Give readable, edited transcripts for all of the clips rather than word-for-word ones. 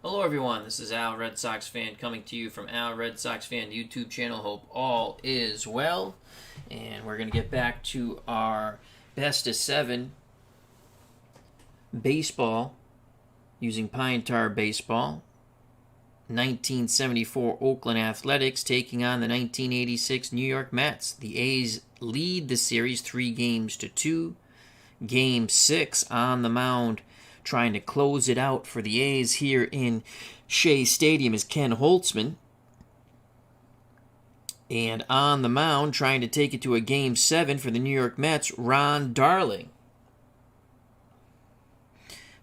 Hello everyone, this is Al Red Sox Fan coming to you from Al Red Sox Fan YouTube channel. Hope all is well. And we're going to get back to our best of 7 baseball using Pine Tar Baseball. 1974 Oakland Athletics taking on the 1986 New York Mets. The A's lead the series 3-2. Game 6 on the mound, trying to close it out for the A's here in Shea Stadium is Ken Holtzman. And on the mound, trying to take it to a Game 7 for the New York Mets, Ron Darling.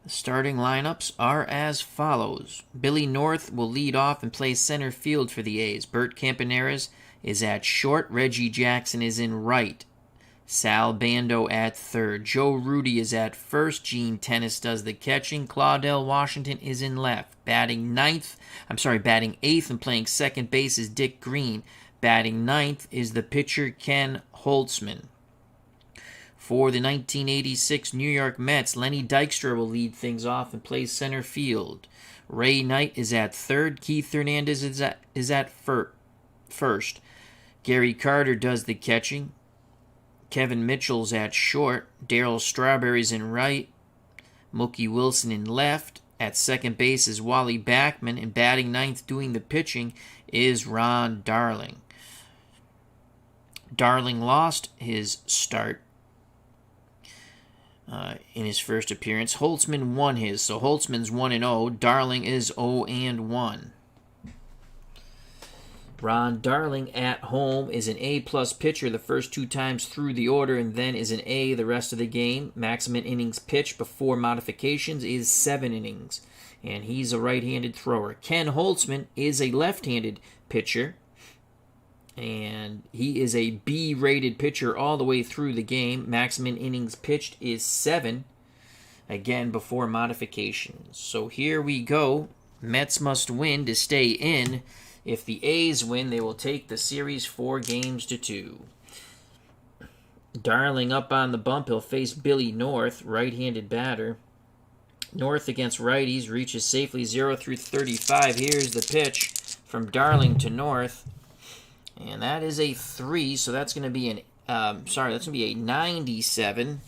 The starting lineups are as follows. Billy North will lead off and play center field for the A's. Bert Campaneris is at short. Reggie Jackson is in right. Sal Bando at third. Joe Rudy is at first. Gene Tennis does the catching. Claudel Washington is in left. Batting eighth and playing second base is Dick Green. Batting ninth is the pitcher Ken Holtzman. For the 1986 New York Mets, Lenny Dykstra will lead things off and play center field. Ray Knight is at third. Keith Hernandez is at first. Gary Carter does the catching. Kevin Mitchell's at short. Darryl Strawberry's in right. Mookie Wilson in left. At second base is Wally Backman. And batting ninth doing the pitching is Ron Darling. Darling lost his start in his first appearance. Holtzman won his. So Holtzman's 1-0. Darling is 0-1. Ron Darling at home is an A-plus pitcher the first 2 times through the order and then is an A the rest of the game. Maximum innings pitched before modifications is 7 innings, and he's a right-handed thrower. Ken Holtzman is a left-handed pitcher, and he is a B-rated pitcher all the way through the game. Maximum innings pitched is 7, again before modifications. So here we go. Mets must win to stay in. If the A's win, they will take the series 4-2. Darling up on the bump. He'll face Billy North, right-handed batter. North against righties reaches safely 0-35. Here's the pitch from Darling to North. And that is a 3, so that's going to be that's going to be a 97.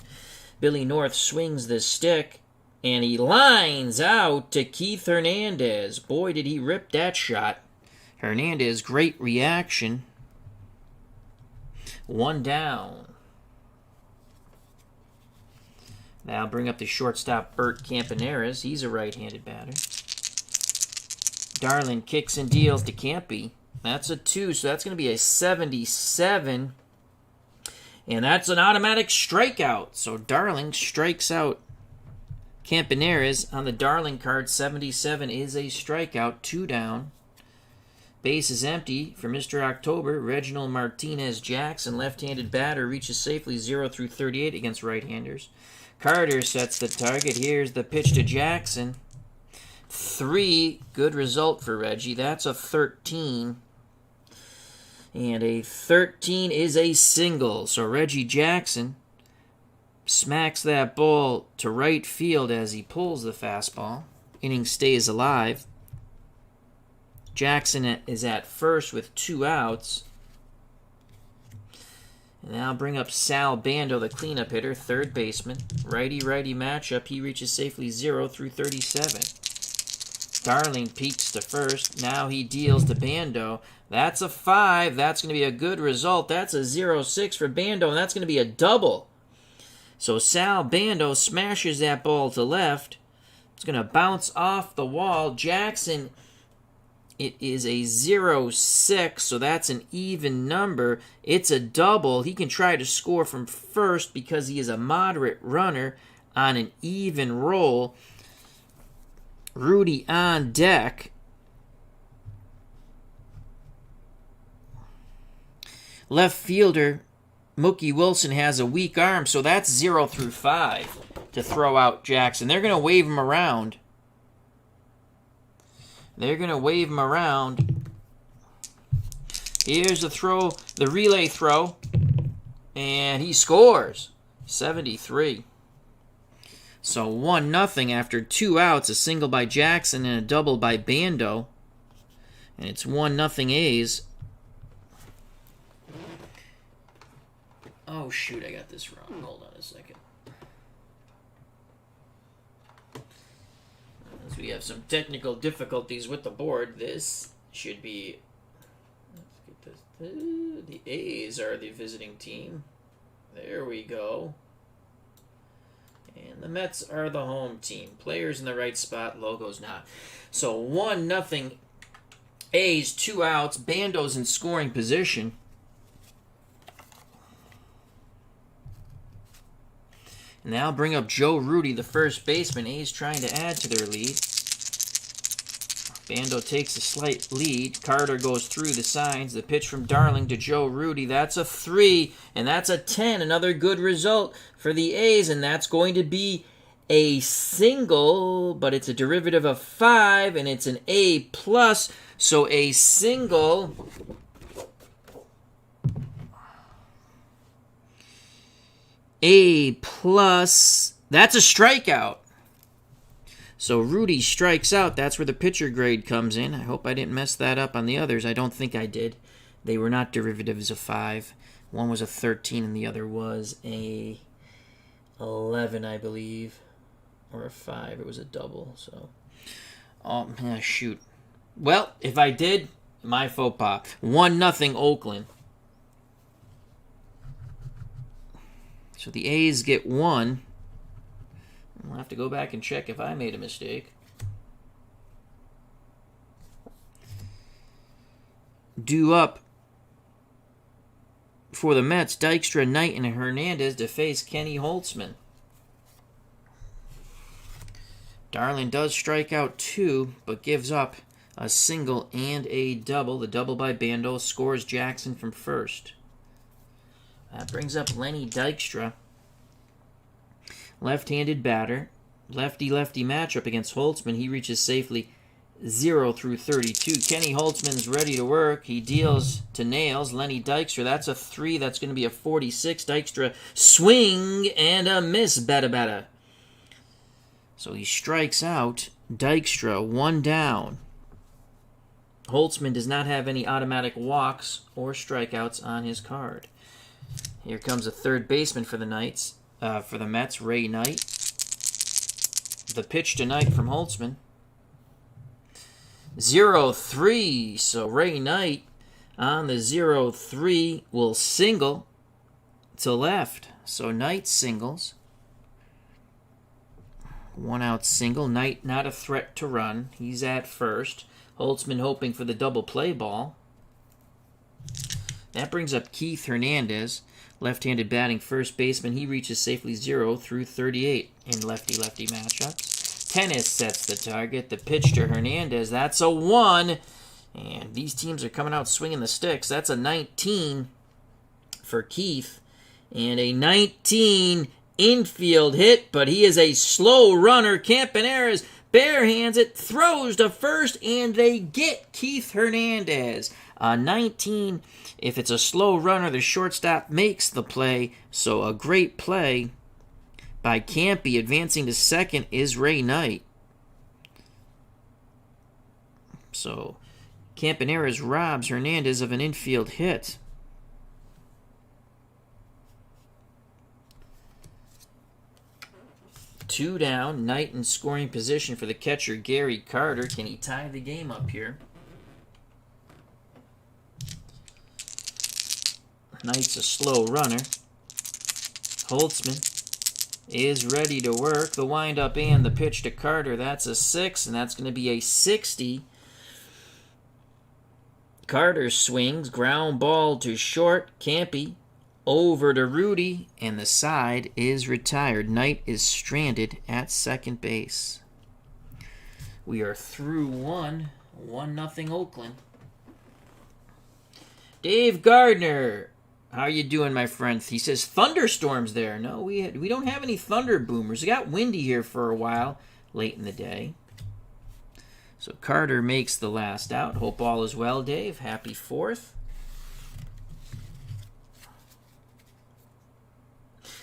Billy North swings the stick, and he lines out to Keith Hernandez. Boy, did he rip that shot. Hernandez, great reaction. 1 down. Now bring up the shortstop, Bert Campaneris. He's a right-handed batter. Darling kicks and deals to Campy. That's a 2, so that's going to be a 77. And that's an automatic strikeout. So Darling strikes out Campaneris. On the Darling card, 77 is a strikeout. 2 down. Base is empty for Mr. October. Reginald Martinez Jackson, left-handed batter, reaches safely 0-38 against right-handers. Carter sets the target. Here's the pitch to Jackson. 3, good result for Reggie. That's a 13. And a 13 is a single. So Reggie Jackson smacks that ball to right field as he pulls the fastball. Inning stays alive. Jackson is at first with 2 outs. And now bring up Sal Bando, the cleanup hitter, third baseman. Righty-righty matchup. He reaches safely 0-37. Darling peeks to first. Now he deals to Bando. That's a 5. That's going to be a good result. That's a 0-6 for Bando, and that's going to be a double. So Sal Bando smashes that ball to left. It's going to bounce off the wall. Jackson, it is a 0-6, so that's an even number. It's a double. He can try to score from first because he is a moderate runner on an even roll. Rudy on deck. Left fielder Mookie Wilson has a weak arm, so that's 0-5 to throw out Jackson. They're going to wave him around. Here's the throw, the relay throw, and he scores. 73. So 1-0 after 2 outs, a single by Jackson and a double by Bando. And it's 1-0 A's. Oh, shoot, I got this wrong. Hold on a second. As we have some technical difficulties with the board, this should be... Let's get this. The A's are the visiting team. There we go. And the Mets are the home team. Players in the right spot, logos not. So 1-0 A's, 2 outs. Bando's in scoring position. Now bring up Joe Rudi, the first baseman. A's trying to add to their lead. Bando takes a slight lead. Carter goes through the signs. The pitch from Darling to Joe Rudi. That's a 3, and that's a 10. Another good result for the A's, and that's going to be a single, but it's a derivative of 5, and it's an A+. So a single... A+, that's a strikeout. So Rudi strikes out. That's where the pitcher grade comes in. I hope I didn't mess that up on the others. I don't think I did. They were not derivatives of 5. One was a 13 and the other was a 11, I believe. Or a 5. It was a double. So, oh, shoot. Well, if I did, my faux pas. 1-0 Oakland. So the A's get 1. I'll have to go back and check if I made a mistake. Due up for the Mets, Dykstra, Knight, and Hernandez to face Kenny Holtzman. Darling does strike out 2, but gives up a single and a double. The double by Bando scores Jackson from first. That brings up Lenny Dykstra. Left-handed batter. Lefty-lefty matchup against Holtzman. He reaches safely 0 through 32. Kenny Holtzman's ready to work. He deals to nails. Lenny Dykstra, that's a 3. That's going to be a 46. Dykstra, swing and a miss. Bada. So he strikes out. Dykstra, 1 down. Holtzman does not have any automatic walks or strikeouts on his card. Here comes a third baseman for the Mets, Ray Knight. The pitch tonight from Holtzman. 0-3. So Ray Knight on the 0-3 will single to left. So Knight singles. 1 out single. Knight not a threat to run. He's at first. Holtzman hoping for the double play ball. That brings up Keith Hernandez. Left-handed batting first baseman. He reaches safely 0 through 38 in lefty-lefty matchups. Tennis sets the target. The pitch to Hernandez. That's a 1. And these teams are coming out swinging the sticks. That's a 19 for Keith. And a 19 infield hit, but he is a slow runner. Campaneris barehands it, throws to first, and they get Keith Hernandez. 19, if it's a slow runner, the shortstop makes the play. So a great play by Campy. Advancing to second is Ray Knight. So Campaneris robs Hernandez of an infield hit. Two down, Knight in scoring position for the catcher, Gary Carter. Can he tie the game up here? Knight's a slow runner. Holtzman is ready to work. The windup and the pitch to Carter. That's a 6, and that's going to be a 60. Carter swings. Ground ball to short. Campy over to Rudi, and the side is retired. Knight is stranded at second base. We are through 1-0 Oakland. Dave Gardner, how are you doing, my friend? He says thunderstorms there. No, we don't have any thunder boomers. It got windy here for a while late in the day. So Carter makes the last out. Hope all is well, Dave. Happy 4th.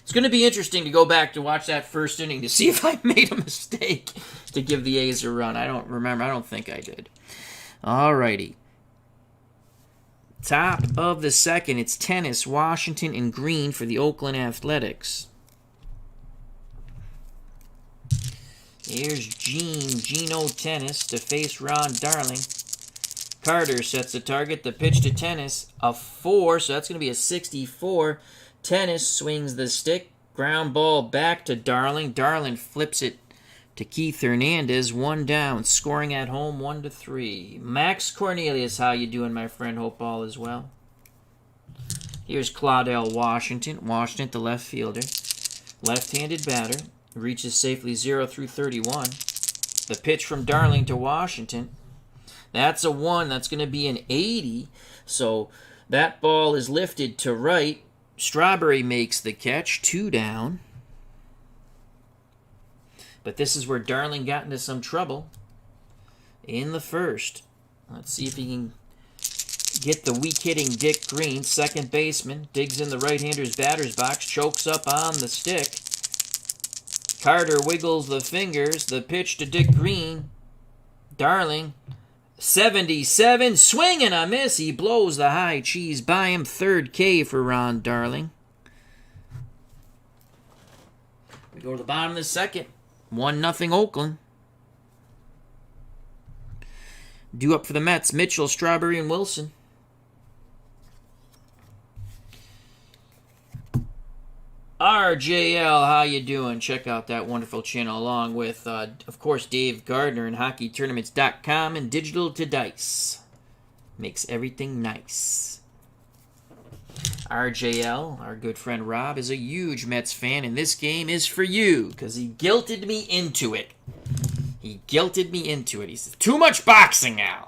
It's going to be interesting to go back to watch that first inning to see if I made a mistake to give the A's a run. I don't remember. I don't think I did. Alrighty. Top of the second. It's tennis, Washington, and Green for the Oakland Athletics. Here's Gino Tennis to face Ron Darling. Carter sets the target. The pitch to Tennis, a 4, so that's going to be a 64. Tennis swings the stick. Ground ball back to Darling. Darling flips it to Keith Hernandez. 1 down. Scoring at home 1-3. Max Cornelius, how you doing, my friend? Hope all is well. Here's Claudel Washington. Washington, the left fielder. Left-handed batter. Reaches safely 0-31. The pitch from Darling to Washington. That's a 1. That's going to be an 80. So that ball is lifted to right. Strawberry makes the catch. 2 down. But this is where Darling got into some trouble in the first. Let's see if he can get the weak-hitting Dick Green, second baseman. Digs in the right-hander's batter's box. Chokes up on the stick. Carter wiggles the fingers. The pitch to Dick Green. Darling, 77. Swing and a miss. He blows the high cheese by him. Third K for Ron Darling. We go to the bottom of the second. 1-0 Oakland. Due up for the Mets. Mitchell, Strawberry, and Wilson. RJL, how you doing? Check out that wonderful channel along with, of course, Dave Gardner and HockeyTournaments.com and Digital to Dice. Makes everything nice. RJL, our good friend Rob, is a huge Mets fan, and this game is for you because he guilted me into it. He guilted me into it. He says, too much boxing now.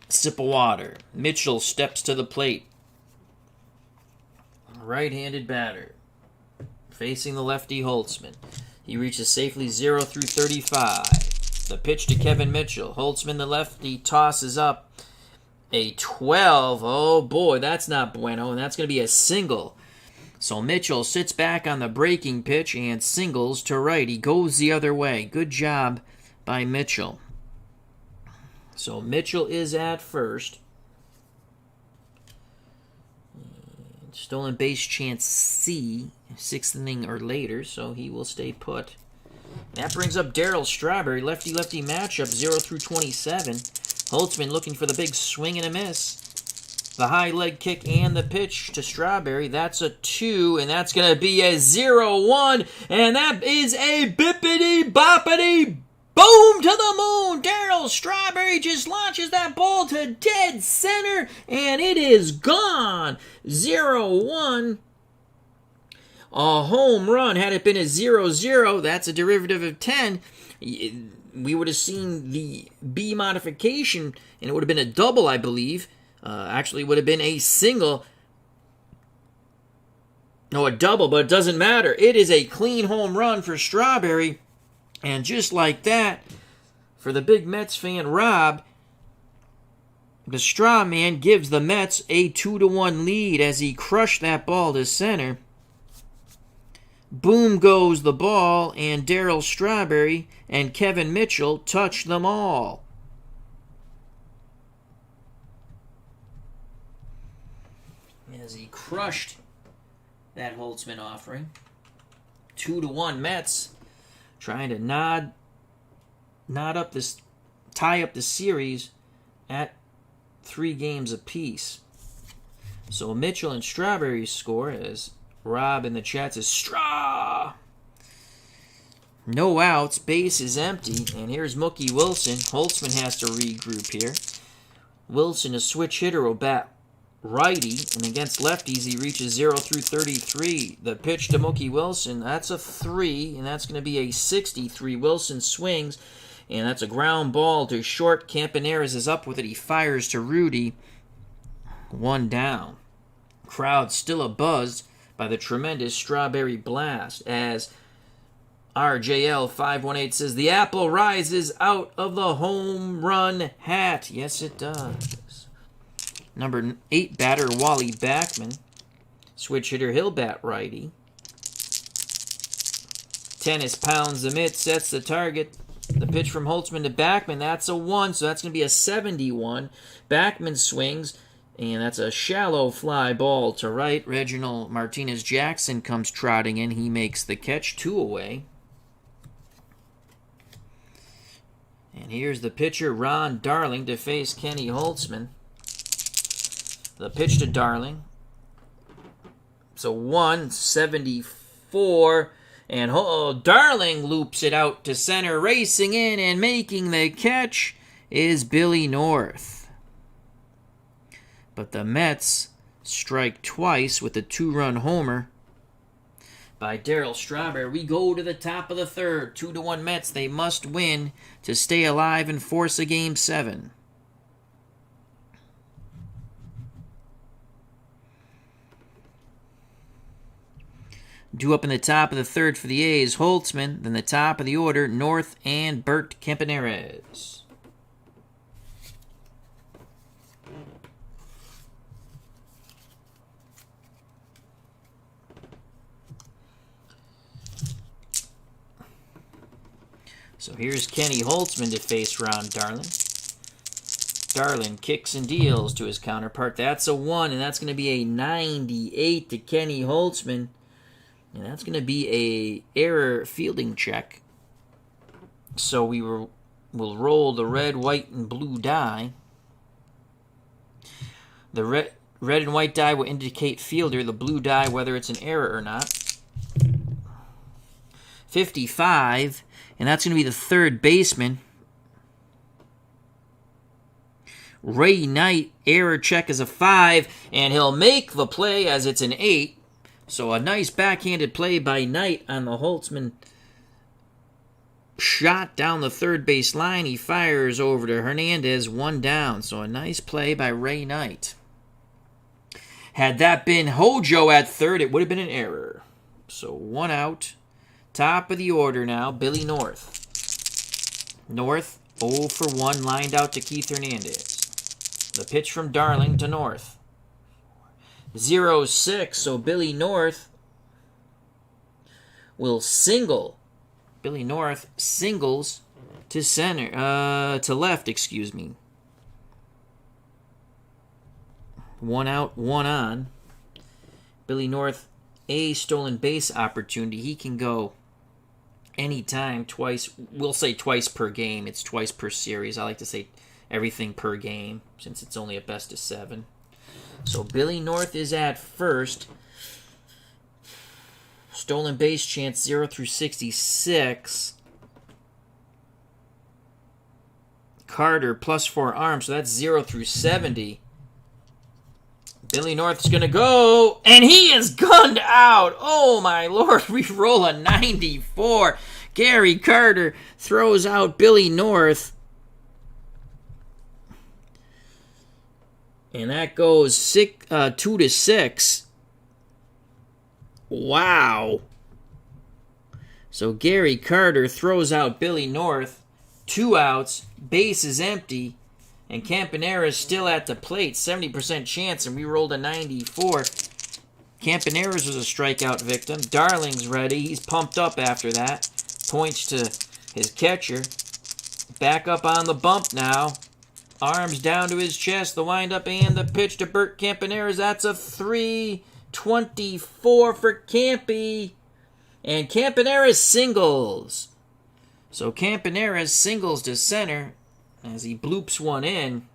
Sip of water. Mitchell steps to the plate. Right-handed batter. Facing the lefty Holtzman. He reaches safely 0-35. The pitch to Kevin Mitchell. Holtzman, the lefty, tosses up a 12. Oh boy, that's not bueno, and that's going to be a single. So Mitchell sits back on the breaking pitch and singles to right. He goes the other way. Good job by Mitchell. So Mitchell is at first. Stolen base chance C, 6th inning or later, so he will stay put. That brings up Darryl Strawberry, lefty-lefty matchup, 0-27. Holtzman looking for the big swing and a miss. The high leg kick and the pitch to Strawberry. That's a 2, and that's going to be a 0-1, and that is a bippity-boppity boom to the moon. Darryl Strawberry just launches that ball to dead center, and it is gone. 0-1. A home run. Had it been a 0-0, that's a derivative of 10. We would have seen the B modification, and it would have been a double, I believe. Actually, it would have been a single. No, a double, but it doesn't matter. It is a clean home run for Strawberry. And just like that, for the big Mets fan, Rob, the Straw Man gives the Mets a 2-1 lead as he crushed that ball to center. Boom goes the ball, and Darryl Strawberry and Kevin Mitchell touch them all. As he crushed that Holtzman offering. 2-1 Mets. Trying to tie up the series at 3 games apiece. So Mitchell and Strawberry score as Rob in the chat says, Straw! No outs, base is empty, and here's Mookie Wilson. Holtzman has to regroup here. Wilson, a switch hitter, will bat righty, and against lefties, he reaches 0-33. The pitch to Mookie Wilson, that's a 3, and that's going to be a 63. Wilson swings, and that's a ground ball to short. Campaneris is up with it. He fires to Rudy. 1 down. Crowd still abuzz by the tremendous Strawberry blast as RJL 518 says, the apple rises out of the home run hat. Yes, it does. Number 8 batter, Wally Backman. Switch hitter, he'll bat righty. Tennis pounds the mitt, sets the target. The pitch from Holtzman to Backman, that's a 1, so that's going to be a 71. Backman swings, and that's a shallow fly ball to right. Reginald Martinez-Jackson comes trotting in. He makes the catch, 2 away. And here's the pitcher, Ron Darling, to face Kenny Holtzman. The pitch to Darling. So 174. And Darling loops it out to center. Racing in and making the catch is Billy North. But the Mets strike twice with a 2-run homer by Darryl Strawberry. We go to the top of the third. 2-1 Mets. They must win to stay alive and force a Game 7. Due up in the top of the third for the A's, Holtzman. Then the top of the order, North and Bert Campaneris. So here's Kenny Holtzman to face Ron Darling. Darling kicks and deals to his counterpart. That's a 1, and that's going to be a 98 to Kenny Holtzman. And that's going to be a error fielding check. So we'll roll the red, white, and blue die. The red and white die will indicate fielder. The blue die whether it's an error or not. 55, and that's going to be the third baseman. Ray Knight, error check is a 5, and he'll make the play as it's an 8. So a nice backhanded play by Knight on the Holtzman shot down the third base line. He fires over to Hernandez, 1 down. So a nice play by Ray Knight. Had that been Hojo at third, it would have been an error. So 1 out. Top of the order now, Billy North. North, 0 for 1, lined out to Keith Hernandez. The pitch from Darling to North. 0-6, so Billy North will single. Billy North singles to to left, excuse me. 1 out, 1 on. Billy North, a stolen base opportunity. He can go anytime, twice. We'll say twice per game. It's twice per series. I like to say everything per game since it's only a best of 7. So Billy North is at first. Stolen base chance 0 through 66. Carter +4 arms, so that's 0 through 70. Billy North's going to go, and he is gunned out. Oh my Lord, we roll a 94. Gary Carter throws out Billy North. And that goes 2-6. Wow. So Gary Carter throws out Billy North. 2 outs. Base is empty. And Campaneris still at the plate. 70% chance. And we rolled a 94. Campaneris was a strikeout victim. Darling's ready. He's pumped up after that. Points to his catcher. Back up on the bump now. Arms down to his chest, the windup and the pitch to Bert Campaneris. That's a 324 for Campy. And Campaneris singles. So Campaneris singles to center as he bloops one in.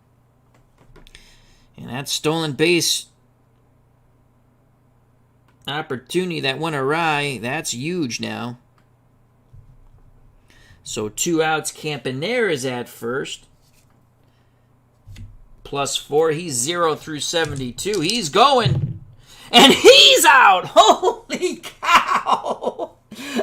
And that stolen base opportunity that went awry, that's huge now. So 2 outs, Campaneris at first. +4. He's 0 through 72. He's going. And he's out. Holy cow.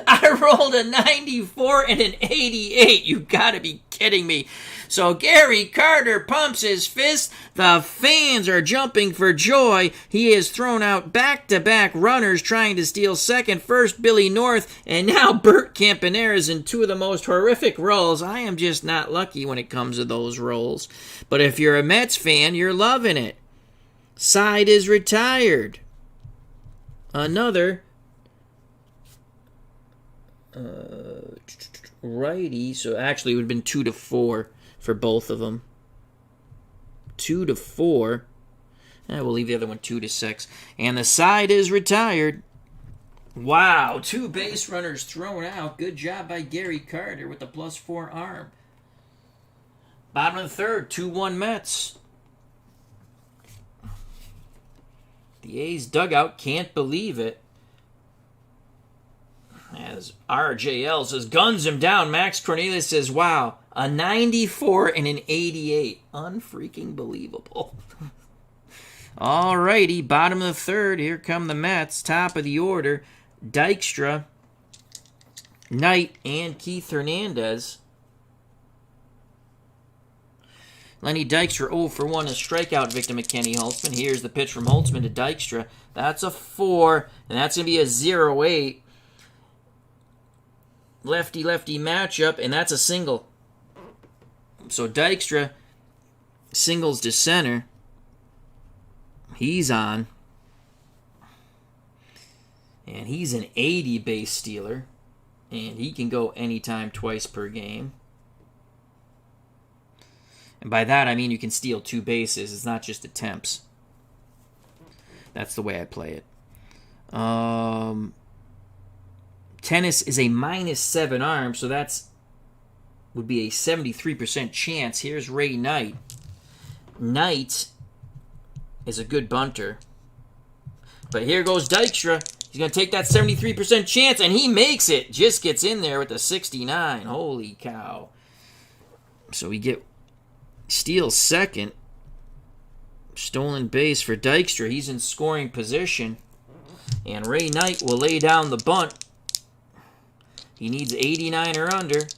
I rolled a 94 and an 88. You gotta be kidding me. So Gary Carter pumps his fist. The fans are jumping for joy. He has thrown out back-to-back runners trying to steal second. First Billy North, and now Bert Campaneris in 2 of the most horrific rolls. I am just not lucky when it comes to those rolls. But if you're a Mets fan, you're loving it. Side is retired. another righty. So actually it would have been 2-4 for both of them. 2-4. We'll leave the other one 2-6. And the side is retired. Wow, 2 base runners thrown out. Good job by Gary Carter with the +4 arm. Bottom of the third, 2-1 Mets. The A's dugout can't believe it. As RJL says, guns him down. Max Cornelius says, wow, a 94 and an 88. Unfreaking believable. Alrighty, bottom of the third. Here come the Mets. Top of the order, Dykstra, Knight, and Keith Hernandez. Lenny Dykstra 0 for 1, a strikeout victim of Kenny Holtzman. Here's the pitch from Holtzman to Dykstra. That's a 4, and that's going to be a 0-8. Lefty-lefty matchup, and that's a single. So Dykstra singles to center. He's on. And he's an 80 base stealer. And he can go anytime, twice per game. And by that, I mean you can steal 2 bases. It's not just attempts. That's the way I play it. Tennis is a -7 arm, so that's would be a 73% chance. Here's Ray Knight. Knight is a good bunter. But here goes Dykstra. He's going to take that 73% chance, and he makes it. Just gets in there with a 69. Holy cow. So we get steals second. Stolen base for Dykstra. He's in scoring position. And Ray Knight will lay down the bunt. He needs 89 or under.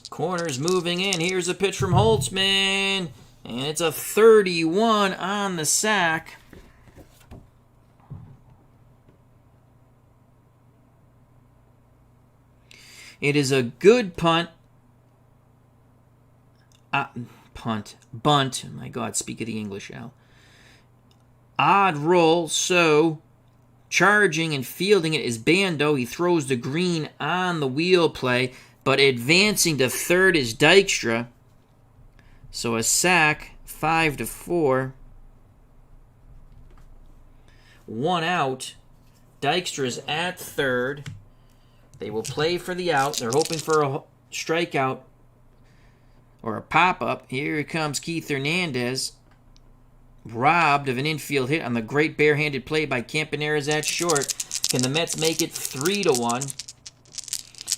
Corner's moving in. Here's a pitch from Holtzman. And it's a 31 on the sack. It is a good punt. Bunt. My God, speak of the English, Al. Odd roll, so charging and fielding it is Bando. He throws the green on the wheel play, but advancing to third is Dykstra. So a sack, 5-4. 1 out. Dykstra's at third. They will play for the out. They're hoping for a strikeout or a pop-up. Here comes Keith Hernandez. Robbed of an infield hit on the great barehanded play by Campaneris at short. Can the Mets make it 3-1?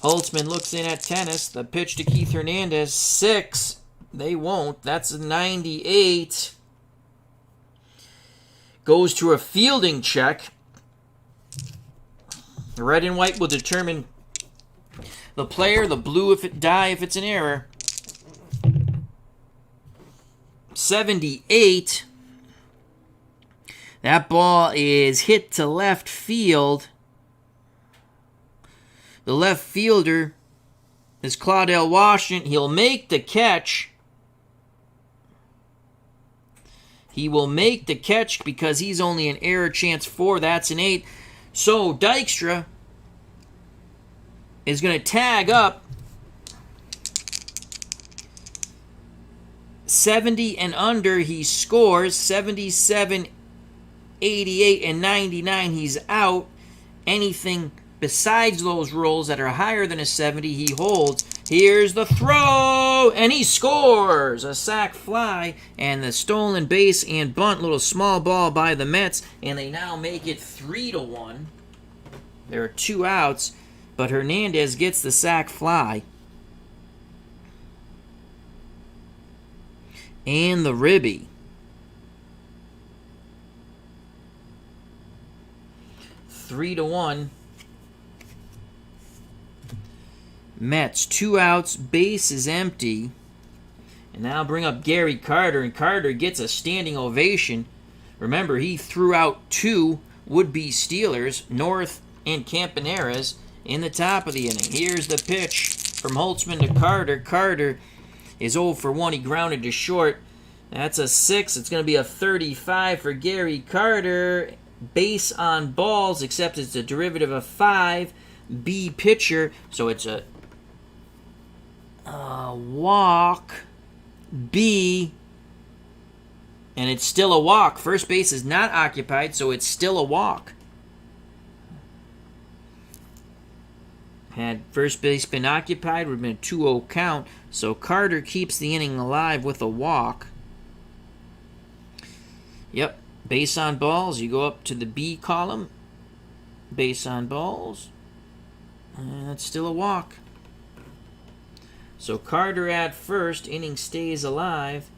Holtzman looks in at tennis. The pitch to Keith Hernandez, 6. They won't. That's a 98. Goes to a fielding check. The red and white will determine the player. The blue if it die if it's an error. 78. That ball is hit to left field. The left fielder is Claudell Washington. He'll make the catch. He will make the catch because he's only an error chance 4. That's an 8. So Dykstra is going to tag up 70 and under. He scores 77, 88, and 99. He's out. Anything besides those rolls that are higher than a 70, he holds. Here's the throw, and he scores a sac fly, and the stolen base and bunt, little small ball by the Mets, and they now make it 3-1. There are 2 outs, but Hernandez gets the sac fly. And the ribby. 3-1. Mets, 2 outs, base is empty. And now bring up Gary Carter, and Carter gets a standing ovation. Remember, he threw out 2 would-be Steelers, North and Campaneris, in the top of the inning. Here's the pitch from Holtzman to Carter. Carter is 0 for 1. He grounded to short. That's a 6. It's going to be a 35 for Gary Carter. base on balls, except it's a derivative of 5. B pitcher, so it's a walk. B, and it's still a walk. First base is not occupied, so it's still a walk. Had first base been occupied, would have been a 2-0 count. So Carter keeps the inning alive with a walk. Yep, base on balls. You go up to the B column. Base on balls. And that's still a walk. So Carter at first. Inning stays alive.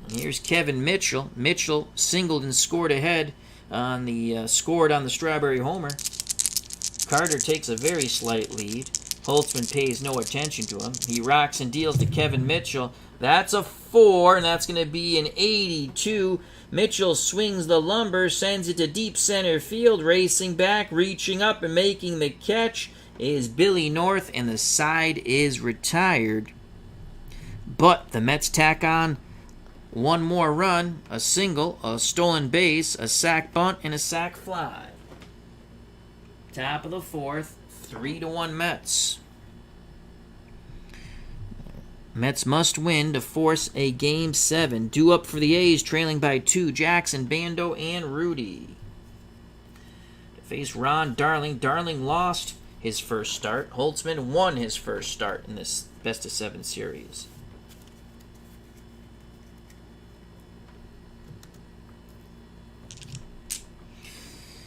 And here's Kevin Mitchell. Mitchell singled and scored ahead on the scored on the Strawberry Homer. Carter takes a very slight lead. Holtzman pays no attention to him. He rocks and deals to Kevin Mitchell. That's a 4, and that's going to be an 82. Mitchell swings the lumber, sends it to deep center field. Racing back, reaching up, and making the catch is Billy North, and the side is retired. But the Mets tack on one more run, a single, a stolen base, a sac bunt, and a sac fly. Top of the 4th, 3-1 Mets. Mets must win to force a Game 7. Due up for the A's, trailing by 2. Jackson, Bando, and Rudy. To face Ron Darling. Darling lost his first start. Holtzman won his first start in this best-of-7 series.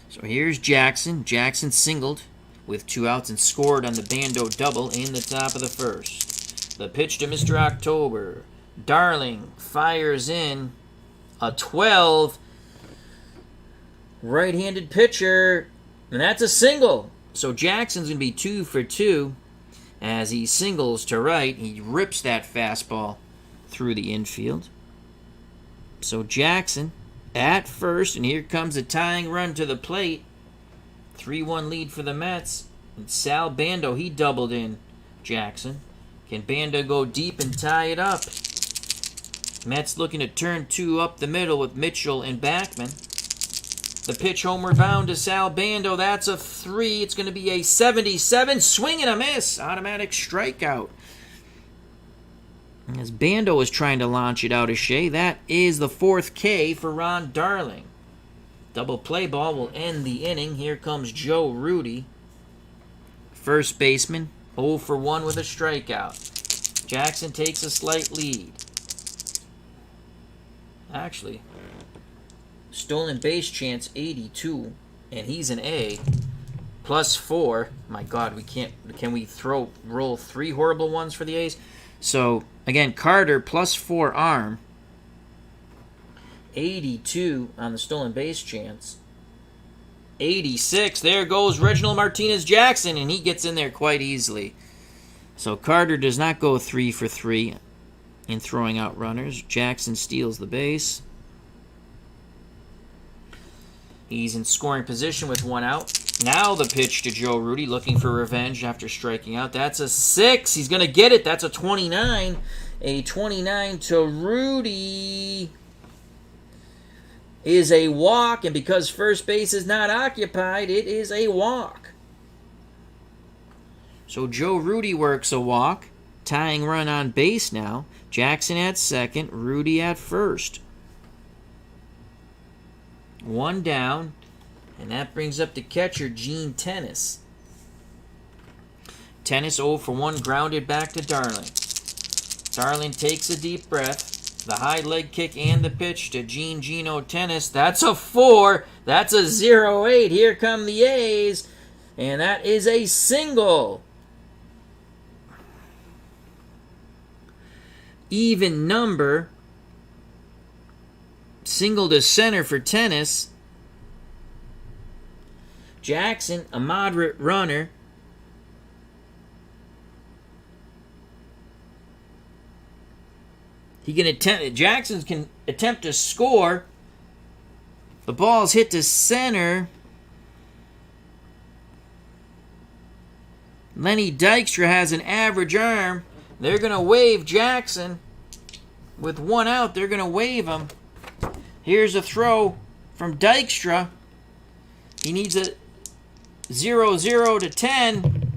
So here's Jackson. Jackson singled with 2 outs and scored on the Bando double in the top of the 1st. The pitch to Mr. October. Darling fires in a 12. Right-handed pitcher. And that's a single. So Jackson's going to be 2 for 2 as he singles to right. He rips that fastball through the infield. So Jackson at first, and here comes a tying run to the plate. 3-1 lead for the Mets. And Sal Bando, he doubled in Jackson. Can Bando go deep and tie it up? Mets looking to turn 2 up the middle with Mitchell and Backman. The pitch homeward bound to Sal Bando. That's a 3. It's going to be a 77. Swing and a miss. Automatic strikeout. As Bando is trying to launch it out of Shea, that is the 4th K for Ron Darling. Double play ball will end the inning. Here comes Joe Rudy. First baseman, 0 for 1 with a strikeout. Jackson takes a slight lead. Actually, stolen base chance 82, and he's an A. Plus 4. My God, can we roll 3 horrible ones for the A's? So, again, Carter plus 4 arm. 82 on the stolen base chance. 86. There goes Reginald Martinez-Jackson, and he gets in there quite easily. So Carter does not go 3 for 3 in throwing out runners. Jackson steals the base. He's in scoring position with 1 out. Now the pitch to Joe Rudy, looking for revenge after striking out. That's a 6. He's going to get it. That's a 29. A 29 to Rudy is a walk, and because first base is not occupied, it is a walk. So Joe Rudy works a walk. Tying run on base now. Jackson at second, Rudy at first. 1 down. And that brings up the catcher, Gene Tennis. Tennis 0 for 1, grounded back to Darling. Darling takes a deep breath. The high leg kick and the pitch to Geno Tennis. That's a 4. That's a 0-8. Here come the A's. And that is a single. Even number. Single to center for Tennis. Jackson, a moderate runner. Jackson can attempt to score. The ball's hit to center. Lenny Dykstra has an average arm. They're going to wave Jackson. With 1 out, they're going to wave him. Here's a throw from Dykstra. He needs a 0-0 to 10,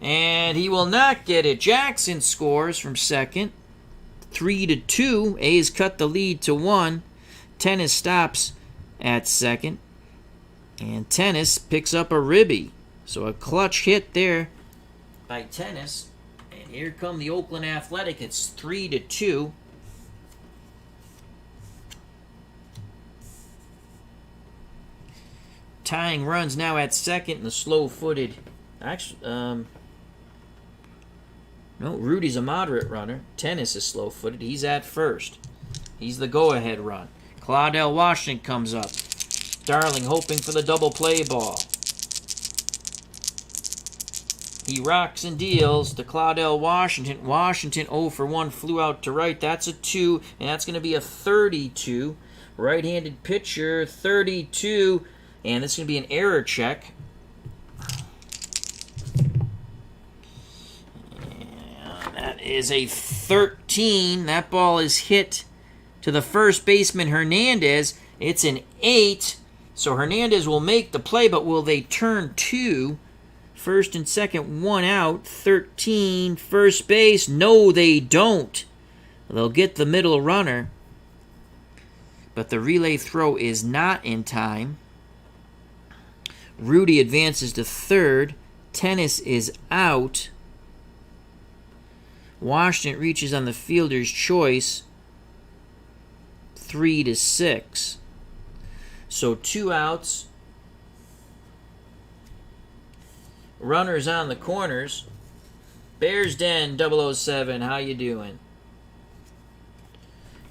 and he will not get it. Jackson scores from second, 3-2. A's cut the lead to 1. Tennis stops at second, and Tennis picks up a ribby. So a clutch hit there by Tennis. And here come the Oakland Athletic. It's 3-2. Tying runs now at second, and the slow-footed. Actually, no, Rudy's a moderate runner. Tennis is slow-footed. He's at first. He's the go-ahead run. Claudell Washington comes up. Darling hoping for the double play ball. He rocks and deals to Claudell Washington. Washington 0 for 1, flew out to right. That's a 2, and that's going to be a 32. Right-handed pitcher, 32, and this is going to be an error check. And that is a 13. That ball is hit to the first baseman, Hernandez. It's an 8. So Hernandez will make the play, but will they turn 2? First and second, 1 out. 13, first base. No, they don't. They'll get the middle runner. But the relay throw is not in time. Rudy advances to third. Tennis is out. Washington reaches on the fielder's choice. 3-6. So 2 outs. Runners on the corners. Bears Den 007, how you doing?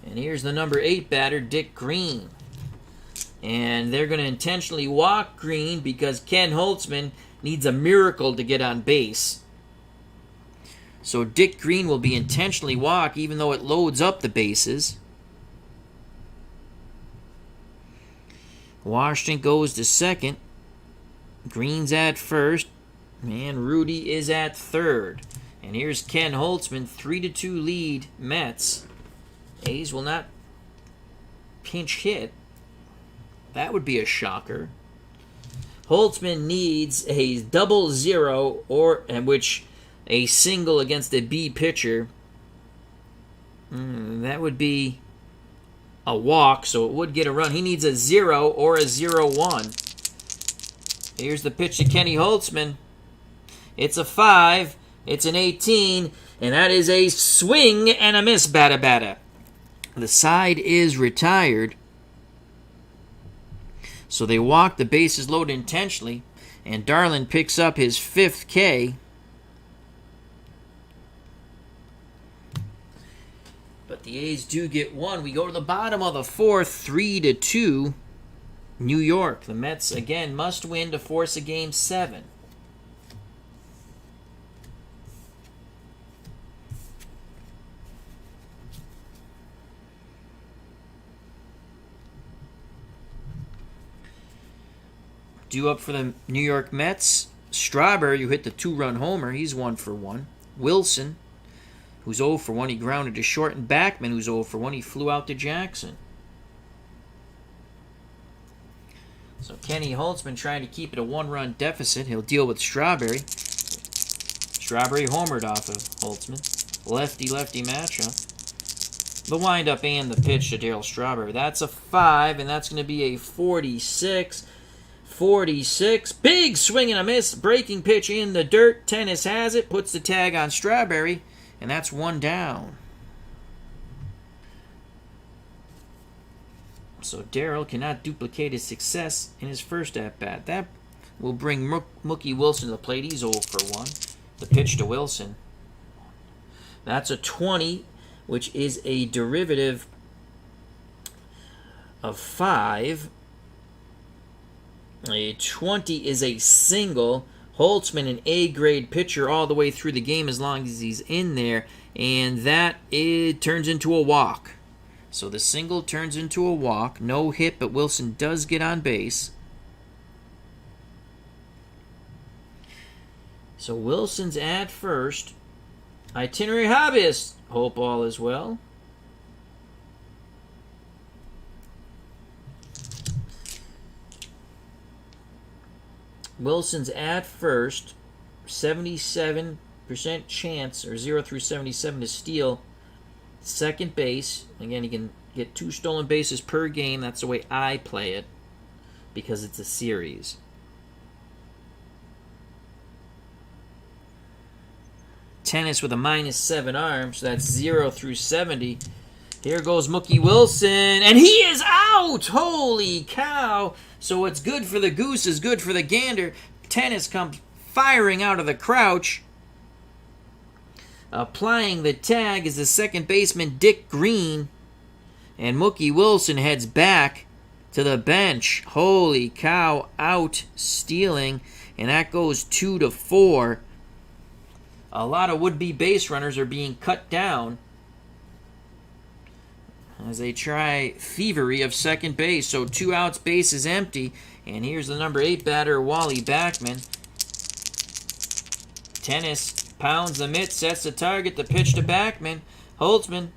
And here's the number 8 batter, Dick Green. And they're going to intentionally walk Green because Ken Holtzman needs a miracle to get on base. So Dick Green will be intentionally walked even though it loads up the bases. Washington goes to second. Green's at first. And Rudy is at third. And here's Ken Holtzman, 3-2 lead, Mets. A's will not pinch hit. That would be a shocker. Holtzman needs a 0-0 or which a single against a B pitcher. That would be a walk, so it would get a run. He needs a 0 or a 0-1. Here's the pitch to Kenny Holtzman. It's a 5. It's an 18. And that is a swing and a miss, bada. The side is retired. So they walk the bases loaded intentionally. And Darlin picks up his 5th K. But the A's do get 1. We go to the bottom of the 4th, 3-2. New York. The Mets, again, must win to force a Game 7. Due up for the New York Mets, Strawberry, who hit the 2-run homer. He's 1 for 1. Wilson, who's 0 for 1. He grounded to short. And Backman, who's 0 for 1. He flew out to Jackson. So Kenny Holtzman trying to keep it a 1-run deficit. He'll deal with Strawberry. Strawberry homered off of Holtzman. Lefty-lefty matchup. The windup and the pitch to Darryl Strawberry. That's a 5, and that's going to be a 46. 46. Big swing and a miss. Breaking pitch in the dirt. Tennis has it. Puts the tag on Strawberry. And that's 1 down. So Darryl cannot duplicate his success in his first at-bat. That will bring Mookie Wilson to the plate. He's 0 for 1. The pitch to Wilson. That's a 20, which is a derivative of 5. A 20 is a single. Holtzman, an A-grade pitcher all the way through the game as long as he's in there. And that turns into a walk. So the single turns into a walk. No hit, but Wilson does get on base. So Wilson's at first. Itinerary hobbyist. Hope all is well. Wilson's at first. 77% chance, or 0 through 77 to steal second base. Again, he can get 2 stolen bases per game. That's the way I play it, because it's a series. Tennis with a -7 arm, so that's 0 through 70. Here goes Mookie Wilson, and he is out! Holy cow! So what's good for the goose is good for the gander. Tennis comes firing out of the crouch. Applying the tag is the second baseman, Dick Green. And Mookie Wilson heads back to the bench. Holy cow, out stealing. And that goes 2-4. A lot of would-be base runners are being cut down as they try thievery of second base. So 2 outs, base is empty. And here's the number 8 batter, Wally Backman. Tennis pounds the mitt, sets the target, the pitch to Backman. Holtzman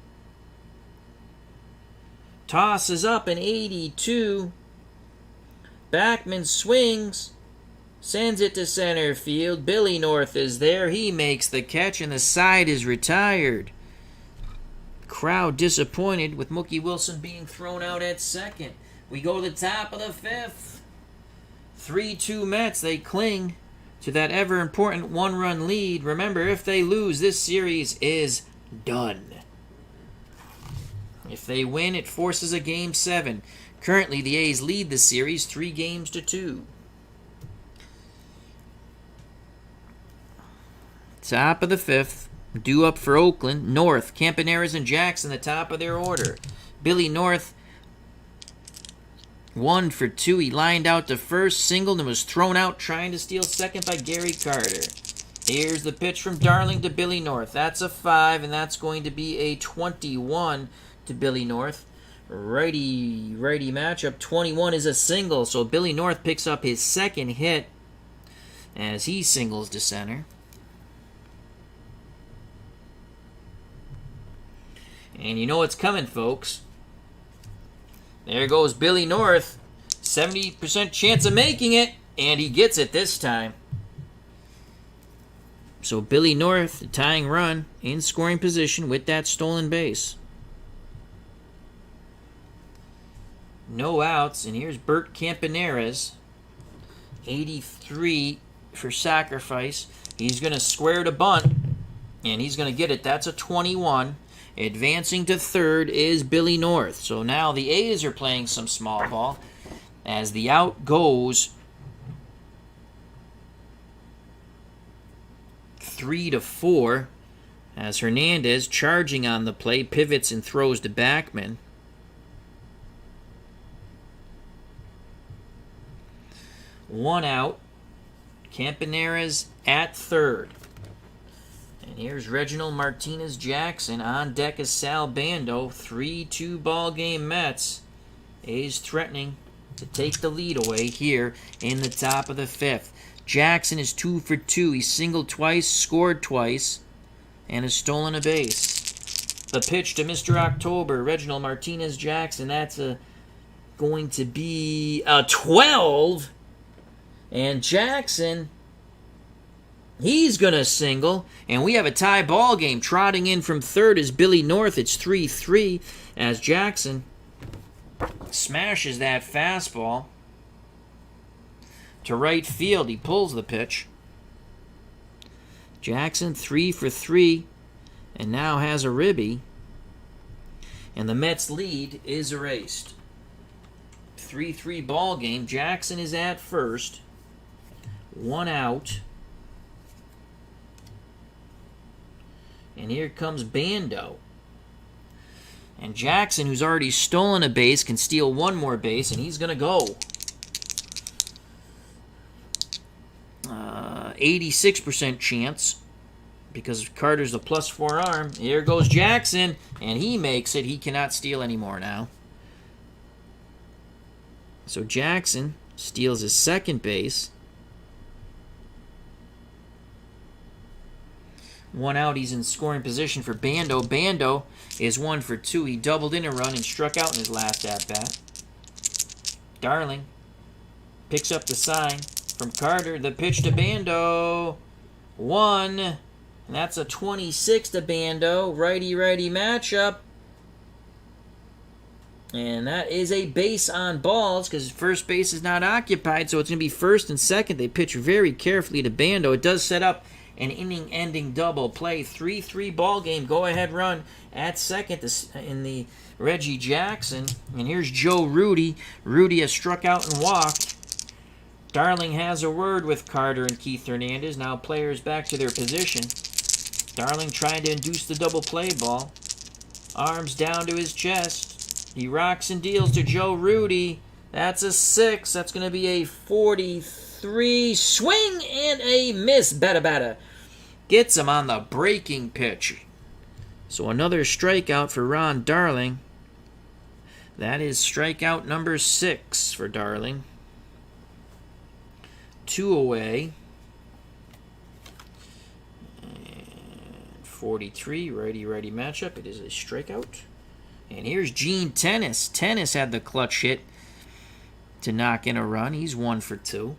tosses up an 82. Backman swings, sends it to center field. Billy North is there. He makes the catch, and the side is retired. Crowd disappointed with Mookie Wilson being thrown out at second. We go to the top of the 5th. 3-2 Mets. They cling to that ever-important 1-run lead. Remember, if they lose, this series is done. If they win, it forces a Game 7. Currently, the A's lead the series 3-2. Top of the 5th. Due up for Oakland. North, Campaneris, and Jackson, the top of their order. Billy North, 1 for 2. He lined out to first, singled, and was thrown out trying to steal second by Gary Carter. Here's the pitch from Darling to Billy North. That's a 5, and that's going to be a 21 to Billy North. Righty matchup. 21 is a single, so Billy North picks up his second hit as he singles to center. And you know what's coming, folks. There goes Billy North. 70% chance of making it, and he gets it this time. So Billy North, the tying run, in scoring position with that stolen base. No outs, and here's Bert Campaneris. 83 for sacrifice. He's going to square to bunt, and he's going to get it. That's a 21. Advancing to third is Billy North. So now the A's are playing some small ball as the out goes 3-4 as Hernandez, charging on the play, pivots and throws to Backman. One out. Campaneris at third. And here's Reginald Martinez-Jackson. On deck is Sal Bando. 3-2 ball game Mets. A's threatening to take the lead away here in the top of the 5th. Jackson is 2 for 2. He singled twice, scored twice, and has stolen a base. The pitch to Mr. October, Reginald Martinez-Jackson. That's going to be a 12. And Jackson, he's going to single, and we have a tie ball game. Trotting in from third is Billy North. It's 3-3 as Jackson smashes that fastball to right field. He pulls the pitch. Jackson 3 for 3 and now has a ribby, and the Mets lead is erased. 3-3 ball game. Jackson is at first. One out. And here comes Bando. And Jackson, who's already stolen a base, can steal one more base, and he's going to go. 86% chance because Carter's a +4 arm. Here goes Jackson, and he makes it. He cannot steal anymore now. So Jackson steals his second base. One out, he's in scoring position for Bando. Bando is 1 for 2. He doubled in a run and struck out in his last at-bat. Darling picks up the sign from Carter. The pitch to Bando. 1. And that's a 26 to Bando. Righty-righty matchup. And that is a base on balls because first base is not occupied, so it's going to be first and second. They pitch very carefully to Bando. It does set up an inning-ending double play. 3-3 ball game. Go-ahead run at second in the Reggie Jackson. And here's Joe Rudy. Rudy has struck out and walked. Darling has a word with Carter and Keith Hernandez. Now players back to their position. Darling trying to induce the double play ball. Arms down to his chest. He rocks and deals to Joe Rudy. That's a 6. That's going to be a 43. Swing and a miss. Bada. Gets him on the breaking pitch. So another strikeout for Ron Darling. That is strikeout number 6 for Darling. 2 away. And 43. Righty-righty matchup. It is a strikeout. And here's Gene Tennis. Tennis had the clutch hit to knock in a run. He's 1 for 2.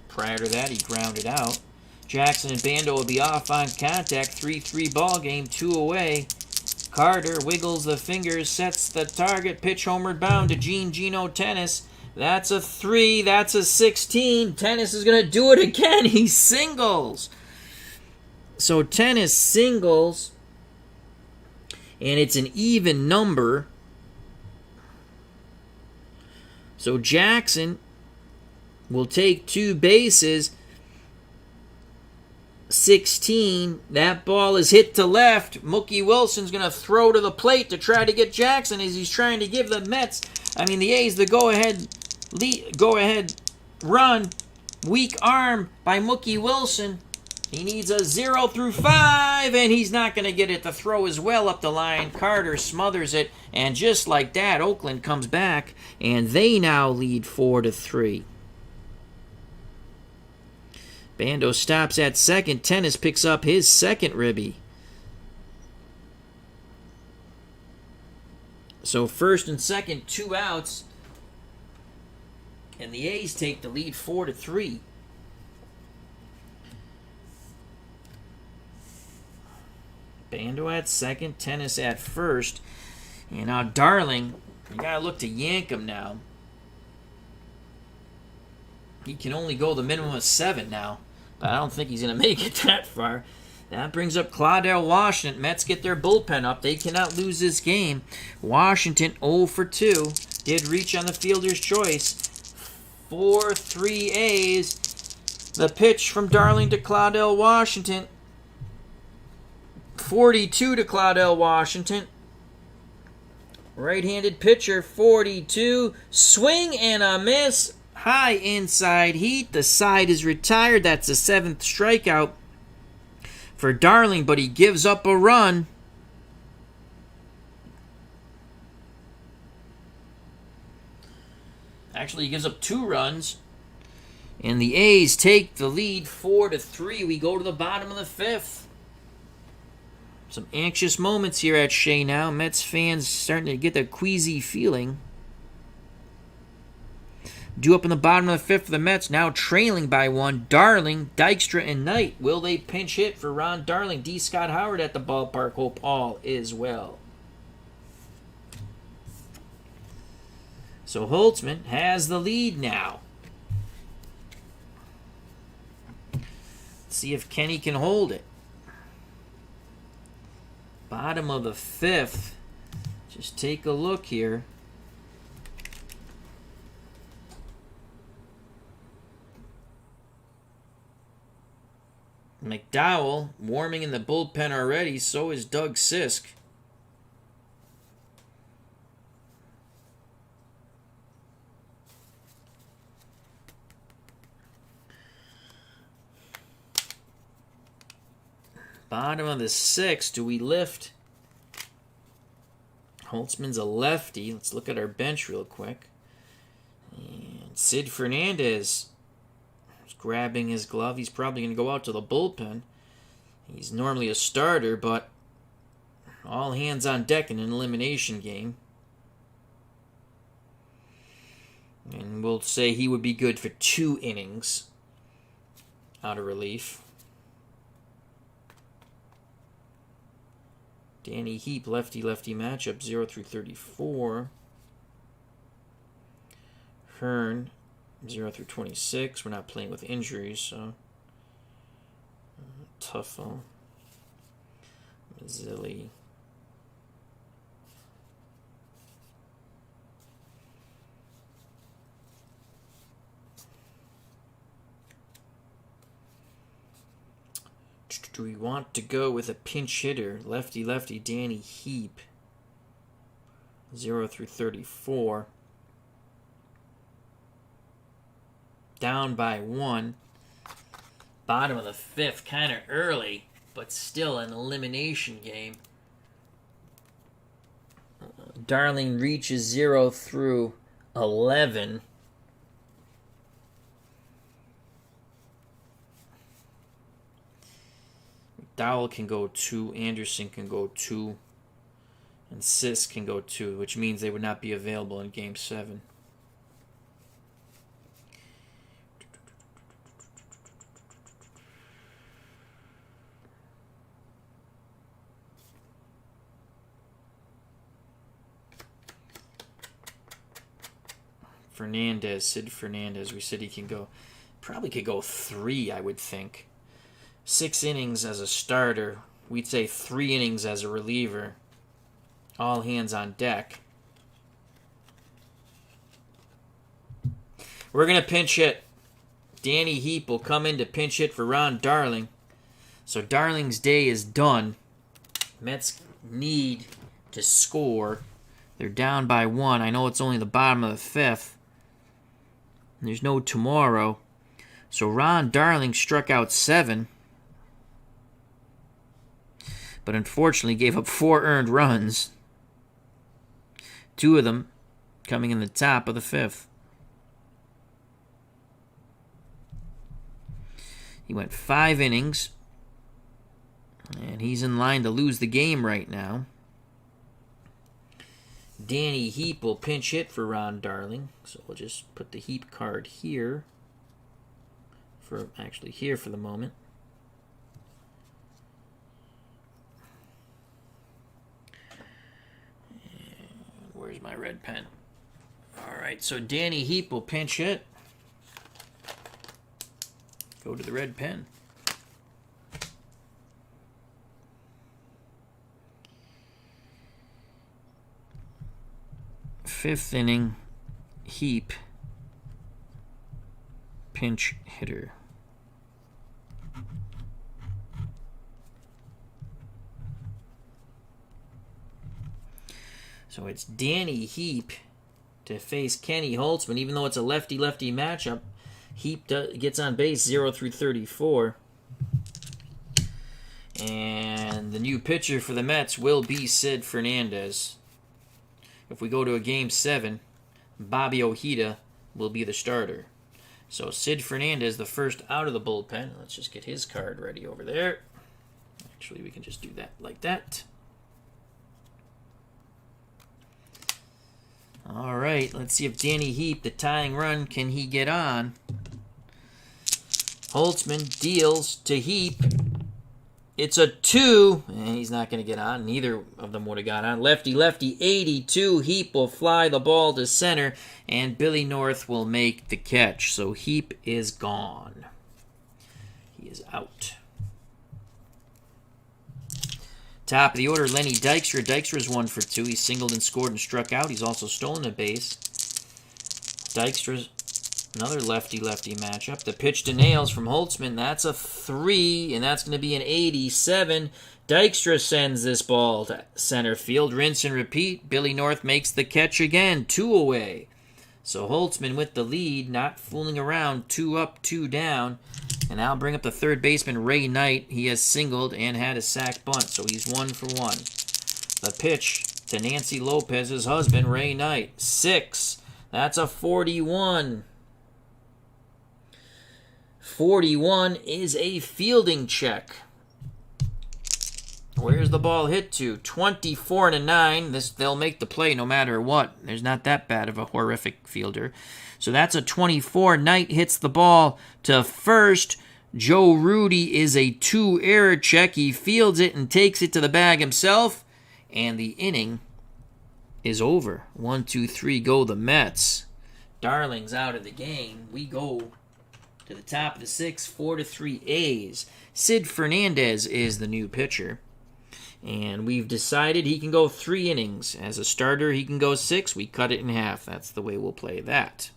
Prior to that, he grounded out. Jackson and Bando will be off on contact. 3-3 ball game, 2 away. Carter wiggles the fingers, sets the target. Pitch homeward bound to Gino Tennis. That's a 3. That's a 16. Tennis is going to do it again. He singles. So Tennis singles. And it's an even number. So Jackson will take 2 bases. 16. That ball is hit to left. Mookie Wilson's going to throw to the plate to try to get Jackson as he's trying to give the A's the go-ahead run. Weak arm by Mookie Wilson. He needs a 0 through 5, and he's not going to get it. The throw is well up the line. Carter smothers it, and just like that, Oakland comes back, and they now lead 4-3. Bando stops at second. Tennis picks up his second ribby. So first and second, 2 outs, and the A's take the lead 4-3. Bando at second, Tennis at first. And now Darling, you got to look to yank him now. He can only go the minimum of 7 now, but I don't think he's going to make it that far. That brings up Claudell Washington. Mets get their bullpen up. They cannot lose this game. Washington 0 for 2. Did reach on the fielder's choice. 4-3 A's. The pitch from Darling to Claudell Washington. 42 to Claudell Washington. Right-handed pitcher, 42. Swing and a miss. High inside heat. The side is retired. That's the 7th strikeout for Darling, but he gives up a run. Actually, he gives up 2 runs. And the A's take the lead 4-3. We go to the bottom of the 5th. Some anxious moments here at Shea now. Mets fans starting to get that queasy feeling. Due up in the bottom of the 5th for the Mets, now trailing by 1. Darling, Dykstra, and Knight. Will they pinch hit for Ron Darling? D. Scott Howard at the ballpark. Hope all is well. So Holtzman has the lead now. Let's see if Kenny can hold it. Bottom of the 5th. Just take a look here. McDowell warming in the bullpen already. So is Doug Sisk. Bottom of the 6th. Do we lift? Holtzman's a lefty. Let's look at our bench real quick. And Sid Fernandez is grabbing his glove. He's probably going to go out to the bullpen. He's normally a starter, but all hands on deck in an elimination game. And we'll say he would be good for 2 innings out of relief. Danny Heap, lefty-lefty matchup, 0-34. Hearn, 0-26. We're not playing with injuries, so Tuffle. Mazzilli. Do we want to go with a pinch hitter? Lefty-lefty Danny Heap. 0-34. Down by 1. Bottom of the 5th, kind of early, but still an elimination game. Darling reaches 0-11. Dowell can go 2, Anderson can go 2, and Sis can go 2, which means they would not be available in Game 7. Sid Fernandez, we said he can go, probably could go 3, I would think. 6 innings as a starter. We'd say 3 innings as a reliever. All hands on deck. We're going to pinch hit. Danny Heap will come in to pinch hit for Ron Darling. So Darling's day is done. Mets need to score. They're down by 1. I know it's only the bottom of the 5th. There's no tomorrow. So Ron Darling struck out 7. But unfortunately gave up 4 earned runs. 2 of them coming in the top of the 5th. He went 5 innings. And he's in line to lose the game right now. Danny Heap will pinch hit for Ron Darling. So we'll just put the Heap card here. Here for the moment. Where's my red pen? All right, so Danny Heap will pinch hit. Go to the red pen. Fifth inning, Heap, pinch hitter. So it's Danny Heap to face Kenny Holtzman. Even though it's a lefty-lefty matchup, Heap gets on base 0-34. And the new pitcher for the Mets will be Sid Fernandez. If we go to a Game 7, Bobby Ojeda will be the starter. So Sid Fernandez, the first out of the bullpen. Let's just get his card ready over there. Actually, we can just do that like that. All right, let's see if Danny Heap, the tying run, can he get on? Holtzman deals to Heap. It's a 2, and he's not going to get on. Neither of them would have got on. Lefty-lefty, 82. Heap will fly the ball to center, and Billy North will make the catch. So Heap is gone. He is out. Top of the order, Lenny Dykstra. Dykstra's 1 for 2. He singled and scored and struck out. He's also stolen a base. Dykstra's another lefty-lefty matchup. The pitch to Nails from Holtzman. That's a 3, and that's going to be an 87. Dykstra sends this ball to center field. Rinse and repeat. Billy North makes the catch again. 2 away. So Holtzman with the lead, not fooling around. 2 up, 2 down. And I'll bring up the third baseman, Ray Knight. He has singled and had a sac bunt, so he's 1 for 1. The pitch to Nancy Lopez's husband, Ray Knight. 6. That's a 41. 41 is a fielding check. Where's the ball hit to? 24-9. They'll make the play no matter what. There's not that bad of a horrific fielder. So that's a 24. Knight hits the ball to first. Joe Rudy is a 2-error check. He fields it and takes it to the bag himself. And the inning is over. 1, 2, 3, go the Mets. Darling's out of the game. We go to the top of the 6th, 4-3 A's. Sid Fernandez is the new pitcher. And we've decided he can go 3 innings. As a starter, he can go 6. We cut it in half. That's the way we'll play that.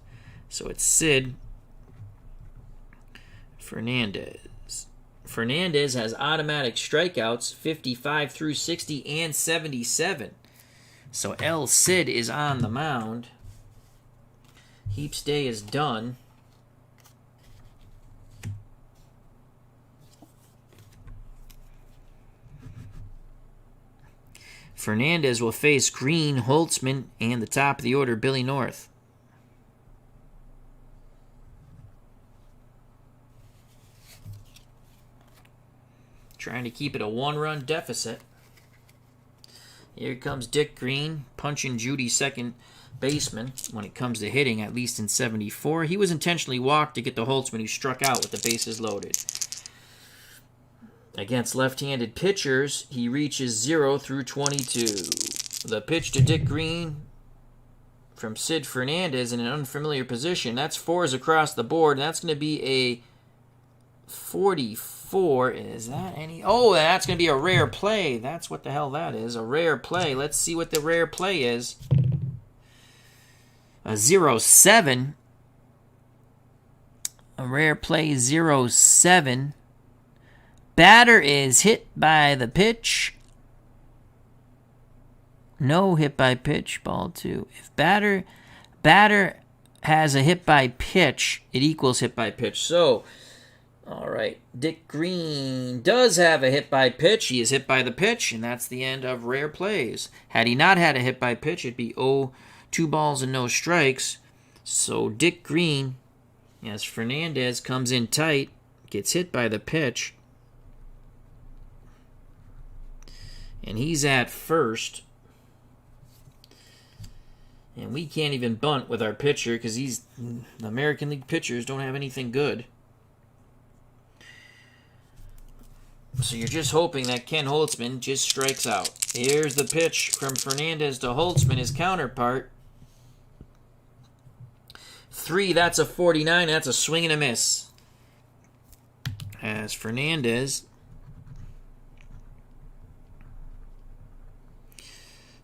So it's Sid Fernandez. Fernandez has automatic strikeouts, 55 through 60 and 77. So El Cid is on the mound. Heap's day is done. Fernandez will face Green, Holtzman, and the top of the order, Billy North. Trying to keep it a 1-run deficit. Here comes Dick Green, punching Judy second baseman when it comes to hitting, at least in 74. He was intentionally walked to get to Holtzman, who struck out with the bases loaded. Against left-handed pitchers, he reaches 0 through 22. The pitch to Dick Green from Sid Fernandez in an unfamiliar position. That's 4s across the board, and that's going to be a 44. Is that any? Oh, that's going to be a rare play. That's what the hell that is, a rare play. Let's see what the rare play is. A 0-7. A rare play, 0-7. Batter is hit by the pitch. No hit by pitch, ball 2. If batter has a hit by pitch, it equals hit by pitch. So, all right, Dick Green does have a hit by pitch. He is hit by the pitch, and that's the end of rare plays. Had he not had a hit by pitch, it'd be 2 balls and no strikes. So Dick Green, as Fernandez comes in tight, gets hit by the pitch, and he's at first. And we can't even bunt with our pitcher because the American League pitchers don't have anything good. So you're just hoping that Ken Holtzman just strikes out. Here's the pitch from Fernandez to Holtzman, his counterpart. 3, that's a 49. That's a swing and a miss. As Fernandez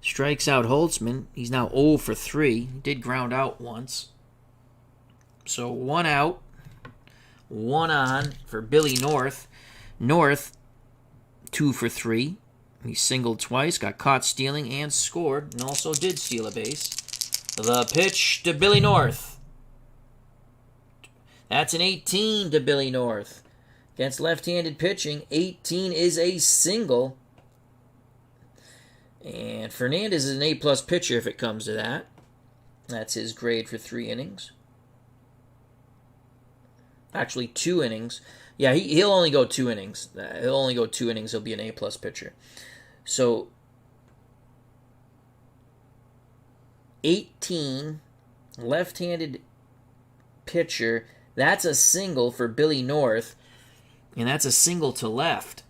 strikes out Holtzman. He's now 0 for 3. He did ground out once. So 1 out, 1 on for Billy North. North, 2 for 3. He singled twice, got caught stealing, and scored, and also did steal a base. The pitch to Billy North. That's an 18 to Billy North. Against left-handed pitching, 18 is a single. And Fernandez is an A-plus pitcher if it comes to that. That's his grade for 3 innings. Actually, 2 innings. Yeah, he'll only go 2 innings. He'll only go 2 innings. He'll be an A-plus pitcher. So, 18, left-handed pitcher. That's a single for Billy North, and that's a single to left.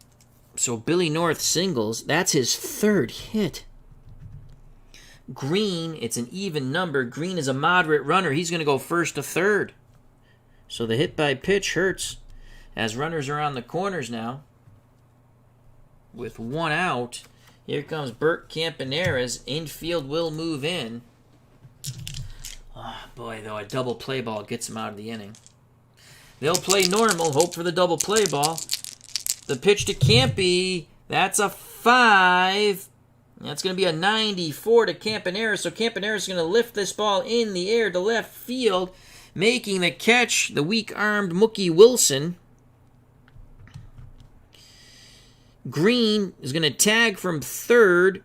So Billy North singles. That's his 3rd hit. Green, it's an even number. Green is a moderate runner. He's going to go 1st to 3rd. So the hit by pitch hurts as runners are on the corners now. With 1 out, here comes Bert Campaneris. Infield will move in. Oh, boy, though, a double play ball gets him out of the inning. They'll play normal, hope for the double play ball. The pitch to Campy, that's a 5. That's going to be a 94 to Campaneris. So Campaneris is going to lift this ball in the air to left field, making the catch, the weak-armed Mookie Wilson. Green is going to tag from 3rd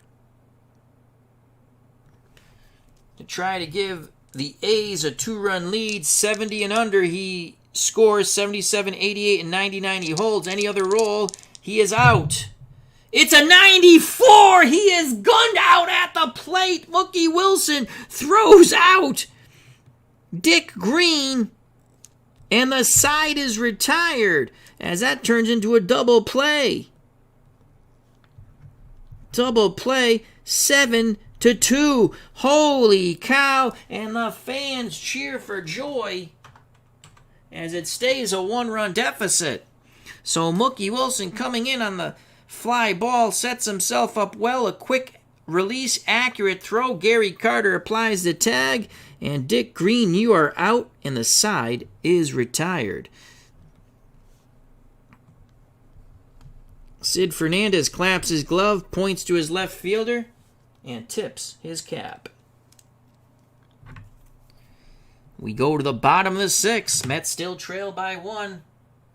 to try to give the A's a 2-run lead. 70 and under, he scores. 77, 88, and 99, he holds. Any other roll, he is out. It's a 94. He is gunned out at the plate. Mookie Wilson throws out Dick Green, and the side is retired as that turns into a double play. Double play, 7-2. Holy cow, and the fans cheer for joy as it stays a one-run deficit. So Mookie Wilson coming in on the fly ball sets himself up well. A quick release, accurate throw. Gary Carter applies the tag, and Dick Green, you are out, and the side is retired. Sid Hernandez claps his glove, points to his left fielder, and tips his cap. We go to the bottom of the sixth. Mets still trail by 1,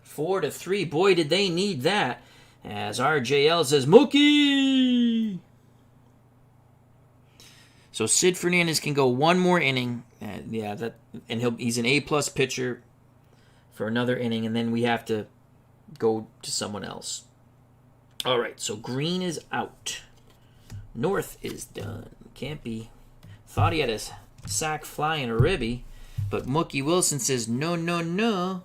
4-3. Boy, did they need that. As RJL says, Mookie! So Sid Hernandez can go one more inning. He's an A-plus pitcher for another inning, and then we have to go to someone else. All right, so Green is out. North is done. Can't be. Thought he had a sac fly and a ribby, but Mookie Wilson says, no, no, no.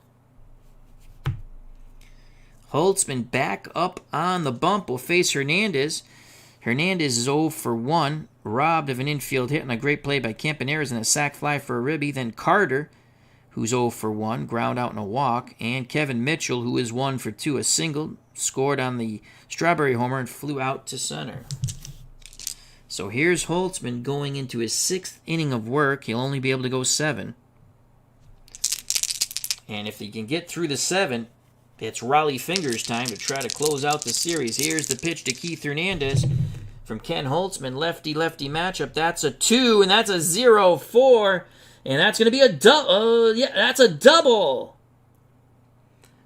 Holtzman back up on the bump will face Hernandez. Hernandez is 0 for 1, robbed of an infield hit and a great play by Campaneris and a sac fly for a ribby. Then Carter, who's 0 for 1, ground out and a walk. And Kevin Mitchell, who is 1 for 2, a single, scored on the Strawberry homer and flew out to center. So here's Holtzman going into his 6th inning of work. He'll only be able to go 7. And if he can get through the 7, it's Raleigh Fingers time to try to close out the series. Here's the pitch to Keith Hernandez from Ken Holtzman. Lefty-lefty matchup. That's a 2, and that's a 0-4. And that's going to be a double. That's a double.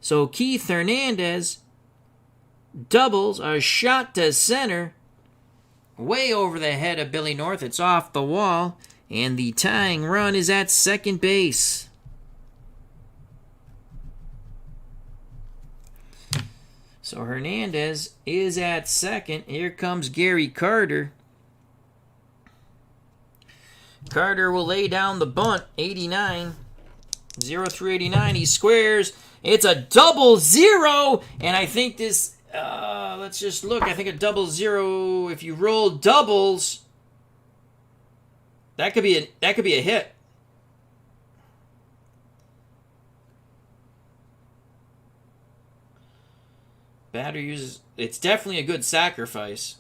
So Keith Hernandez doubles a shot to center. Way over the head of Billy North. It's off the wall. And the tying run is at second base. So Hernandez is at second. Here comes Gary Carter. Carter will lay down the bunt. 89. 0-3-89. He squares. It's a 0-0. And I think this, let's just look. I think a 0-0, if you roll doubles, that could be a hit. Batter uses, it's definitely a good sacrifice.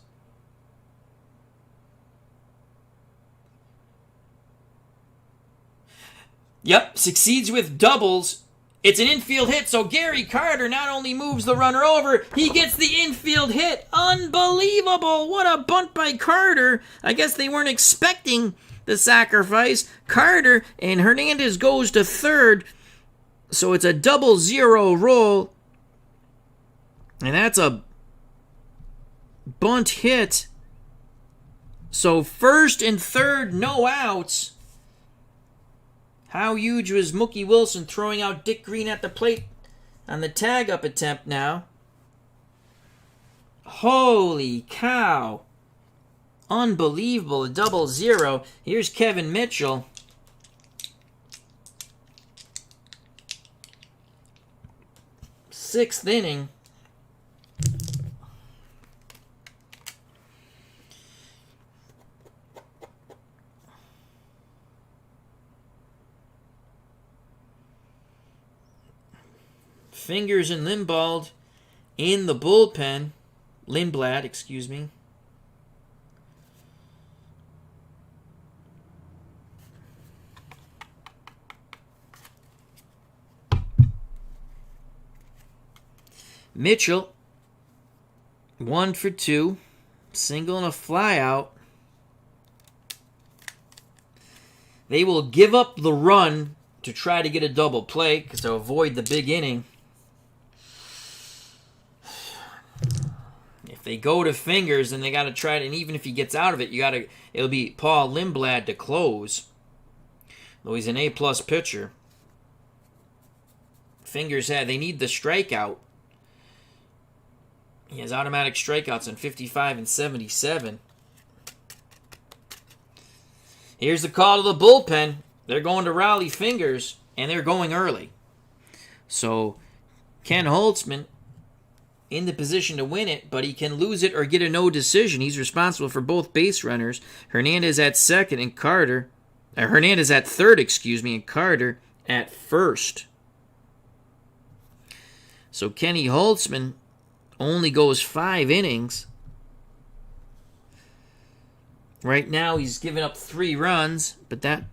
Yep, succeeds with doubles. It's an infield hit, so Gary Carter not only moves the runner over, he gets the infield hit. Unbelievable! What a bunt by Carter. I guess they weren't expecting the sacrifice. Carter and Hernandez goes to third, so it's a 0-0 roll. And that's a bunt hit. So first and third, no outs. How huge was Mookie Wilson throwing out Dick Green at the plate on the tag-up attempt now? Holy cow. Unbelievable, a 0-0. Here's Kevin Mitchell. Sixth inning. Fingers and Lindblad in the bullpen. Lindblad, excuse me. Mitchell, 1 for 2. Single and a fly out. They will give up the run to try to get a double play because to avoid the big inning. If they go to Fingers, then they got to try it, and even if he gets out of it, it'll be Paul Lindblad to close. Though he's an A-plus pitcher. Fingers they need the strikeout. He has automatic strikeouts on 55 and 77. Here's the call to the bullpen. They're going to Wally Fingers, and they're going early. So Ken Holtzman in the position to win it, but he can lose it or get a no decision. He's responsible for both base runners. Hernandez at second and Carter. Hernandez at third, and Carter at first. So Kenny Holtzman only goes 5 innings. Right now he's given up 3 runs, but that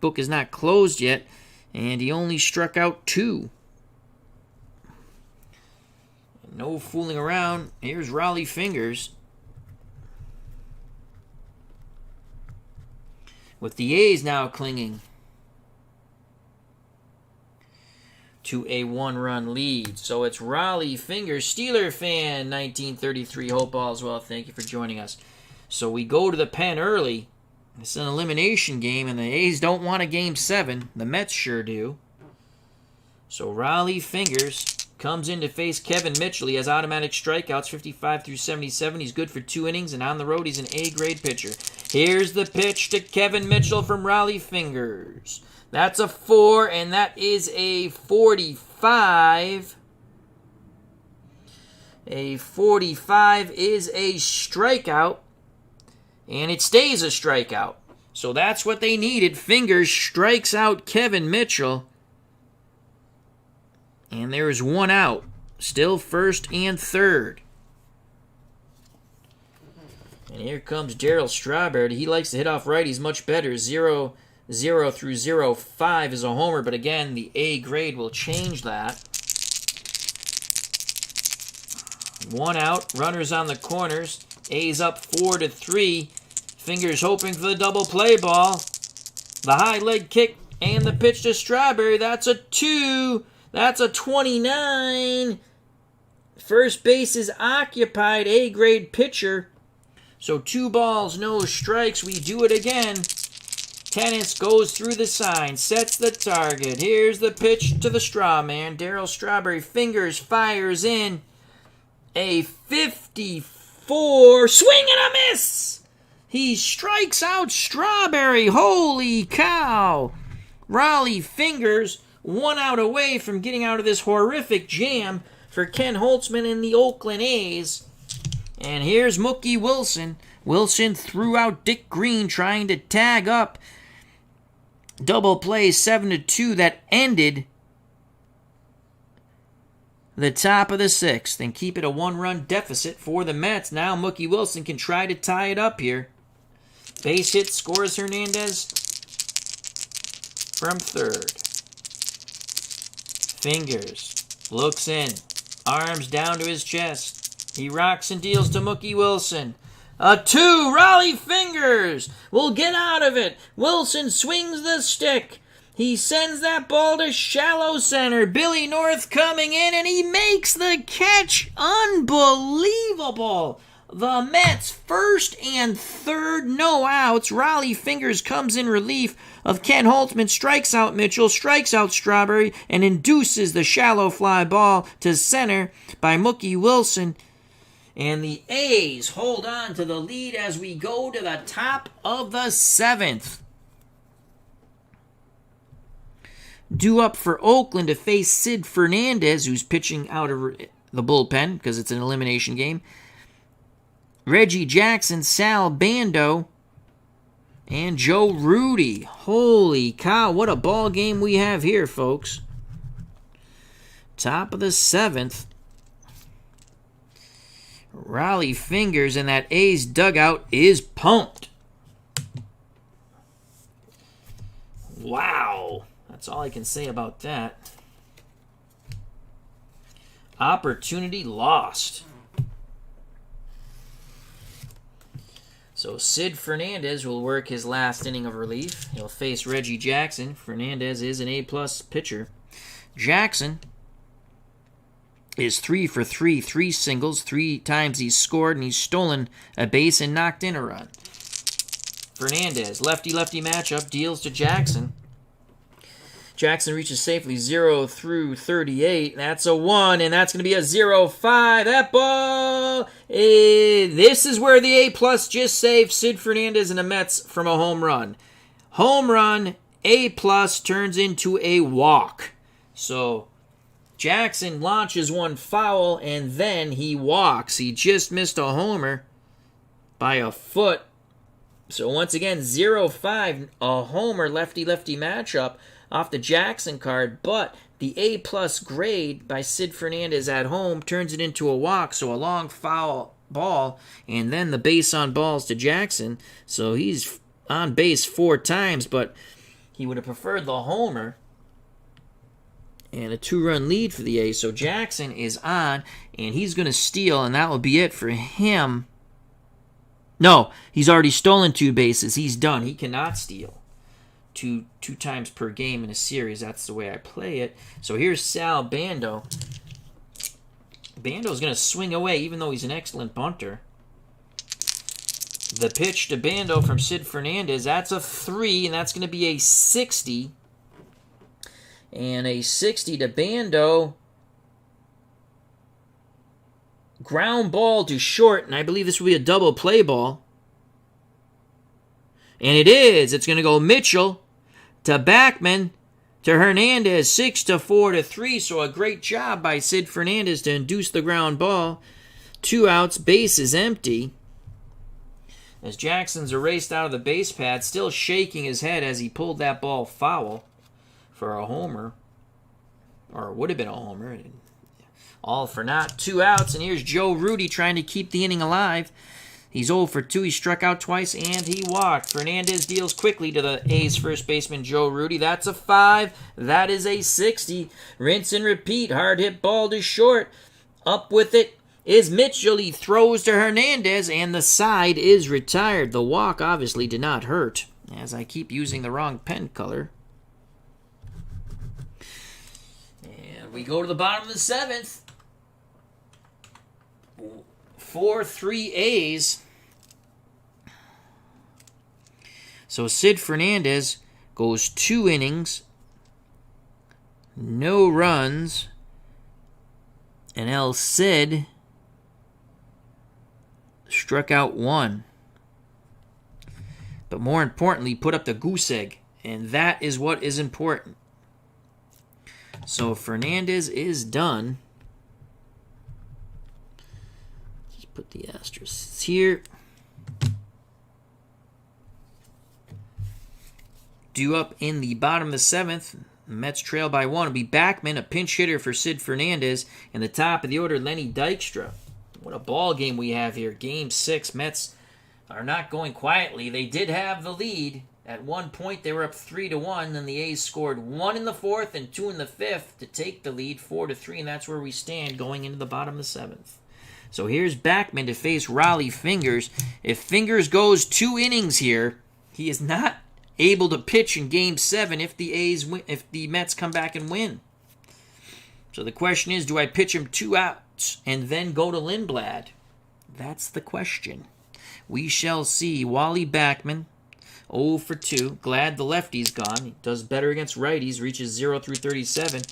book is not closed yet, and he only struck out 2. No fooling around. Here's Wally Fingers. With the A's now clinging to a 1-run lead. So it's Wally Fingers, Steeler fan, 1933. Hope all is well. Thank you for joining us. So we go to the pen early. It's an elimination game, and the A's don't want a Game 7. The Mets sure do. So Wally Fingers comes in to face Kevin Mitchell. He has automatic strikeouts, 55 through 77. He's good for 2 innings, and on the road, he's an A-grade pitcher. Here's the pitch to Kevin Mitchell from Wally Fingers. That's a 4, and that is a 45. A 45 is a strikeout, and it stays a strikeout. So that's what they needed. Fingers strikes out Kevin Mitchell. And there is 1 out. Still first and third. And here comes Darryl Strawberry. He likes to hit off righties much better. 0-0 through 0-5 is a homer. But again, the A grade will change that. 1 out. Runners on the corners. A's up 4-3. Fingers hoping for the double play ball. The high leg kick and the pitch to Strawberry. That's a 2. That's a 29. First base is occupied. A-grade pitcher. So 2 balls, no strikes. We do it again. Tennis goes through the sign. Sets the target. Here's the pitch to the straw man. Darryl Strawberry. Fingers fires in. A 54. Swing and a miss. He strikes out Strawberry. Holy cow. Wally Fingers 1 out away from getting out of this horrific jam for Ken Holtzman and the Oakland A's. And here's Mookie Wilson. Wilson threw out Dick Green trying to tag up. Double play 7-2 that ended the top of the 6th and keep it a 1-run deficit for the Mets. Now Mookie Wilson can try to tie it up here. Base hit scores Hernandez from third. Fingers looks in, arms down to his chest. He rocks and deals to Mookie Wilson. A 2, Wally Fingers will get out of it. Wilson swings the stick. He sends that ball to shallow center. Billy North coming in, and he makes the catch. Unbelievable. The Mets first and third, no outs. Wally Fingers comes in relief of Ken Holtzman, strikes out Mitchell, strikes out Strawberry, and induces the shallow fly ball to center by Mookie Wilson. And the A's hold on to the lead as we go to the top of the 7th. Due up for Oakland to face Sid Fernandez, who's pitching out of the bullpen because it's an elimination game. Reggie Jackson, Sal Bando, and Joe Rudy. Holy cow, what a ball game we have here, folks. Top of the 7th. Wally Fingers and that A's dugout is pumped. Wow. That's all I can say about that. Opportunity lost. So Sid Fernandez will work his last inning of relief. He'll face Reggie Jackson. Fernandez is an A-plus pitcher. Jackson is 3 for 3, 3 singles, 3 times he's scored, and he's stolen a base and knocked in a run. Fernandez, lefty-lefty matchup, deals to Jackson. Jackson reaches safely 0 through 38. That's a 1, and that's going to be a 0-5. That ball, this is where the A-plus just saved Sid Fernandez and the Mets from a home run. Home run, A-plus turns into a walk. So Jackson launches one foul, and then he walks. He just missed a homer by a foot. So once again, 0-5, a homer lefty-lefty matchup off the Jackson card, but the A-plus grade by Sid Fernandez at home turns it into a walk, so a long foul ball, and then the base on balls to Jackson. So he's on base 4 times, but he would have preferred the homer and a 2-run lead for the A's. So Jackson is on, and he's going to steal, and that will be it for him. No, he's already stolen 2 bases. He's done. He cannot steal two times per game in a series. That's the way I play it. So here's Sal Bando. Bando's going to swing away, even though he's an excellent bunter. The pitch to Bando from Sid Fernandez, that's a 3, and that's going to be a 60. And a 60 to Bando. Ground ball to short, and I believe this will be a double play ball. And it is. It's going to go Mitchell to Backman to Hernandez, 6-4 to 3. So a great job by Sid Fernandez to induce the ground ball. 2 outs, base is empty. As Jackson's erased out of the base pad, still shaking his head as he pulled that ball foul for a homer. Or it would have been a homer. All for naught. 2 outs, and here's Joe Rudi trying to keep the inning alive. He's 0 for 2. He struck out twice, and he walked. Fernandez deals quickly to the A's first baseman, Joe Rudi. That's a 5. That is a 60. Rinse and repeat. Hard hit ball to short. Up with it is Mitchell. He throws to Hernandez, and the side is retired. The walk obviously did not hurt, as I keep using the wrong pen color. And we go to the bottom of the 7th. 4-3 A's. So Sid Fernandez goes 2 innings, no runs, and El Cid struck out 1. But more importantly, put up the goose egg, and that is what is important. So Fernandez is done. Put the asterisks here. Due up in the bottom of the 7th. Mets trail by 1. It'll be Backman, a pinch hitter for Sid Fernandez. And the top of the order, Lenny Dykstra. What a ball game we have here. Game 6. Mets are not going quietly. They did have the lead. At one point, they were up 3-1. Then the A's scored 1 in the 4th and 2 in the 5th to take the lead 4-3. And that's where we stand going into the bottom of the 7th. So here's Backman to face Raleigh Fingers. If Fingers goes 2 innings here, he is not able to pitch in Game 7 if the Mets come back and win. So the question is, do I pitch him 2 outs and then go to Lindblad? That's the question. We shall see. Wally Backman, 0 for 2. Glad the lefty's gone. He does better against righties, reaches 0 through 37.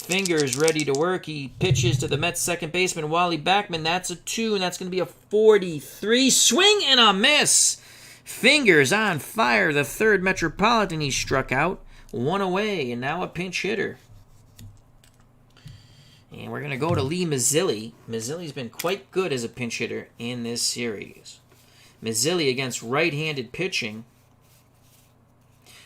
Fingers ready to work. He pitches to the Mets second baseman, Wally Backman. That's a 2, and that's going to be a 43. Swing and a miss. Fingers on fire. The 3rd Metropolitan he struck out. 1 away, and now a pinch hitter. And we're going to go to Lee Mazzilli. Mazzilli's been quite good as a pinch hitter in this series. Mazzilli against right-handed pitching.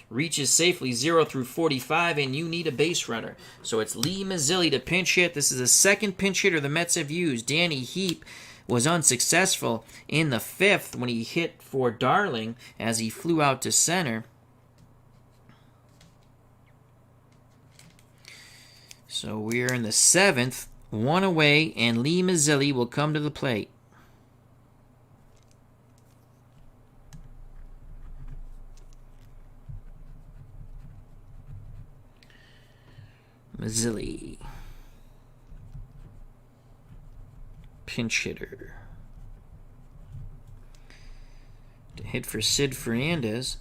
Reaches safely 0 through 45, and you need a base runner. So it's Lee Mazzilli to pinch hit. This is the 2nd pinch hitter the Mets have used. Danny Heap was unsuccessful in the 5th when he hit for Darling as he flew out to center. So we're in the 7th, 1 away, and Lee Mazzilli will come to the plate. Mazzilli. Pinch hitter. To hit for Sid Fernandez.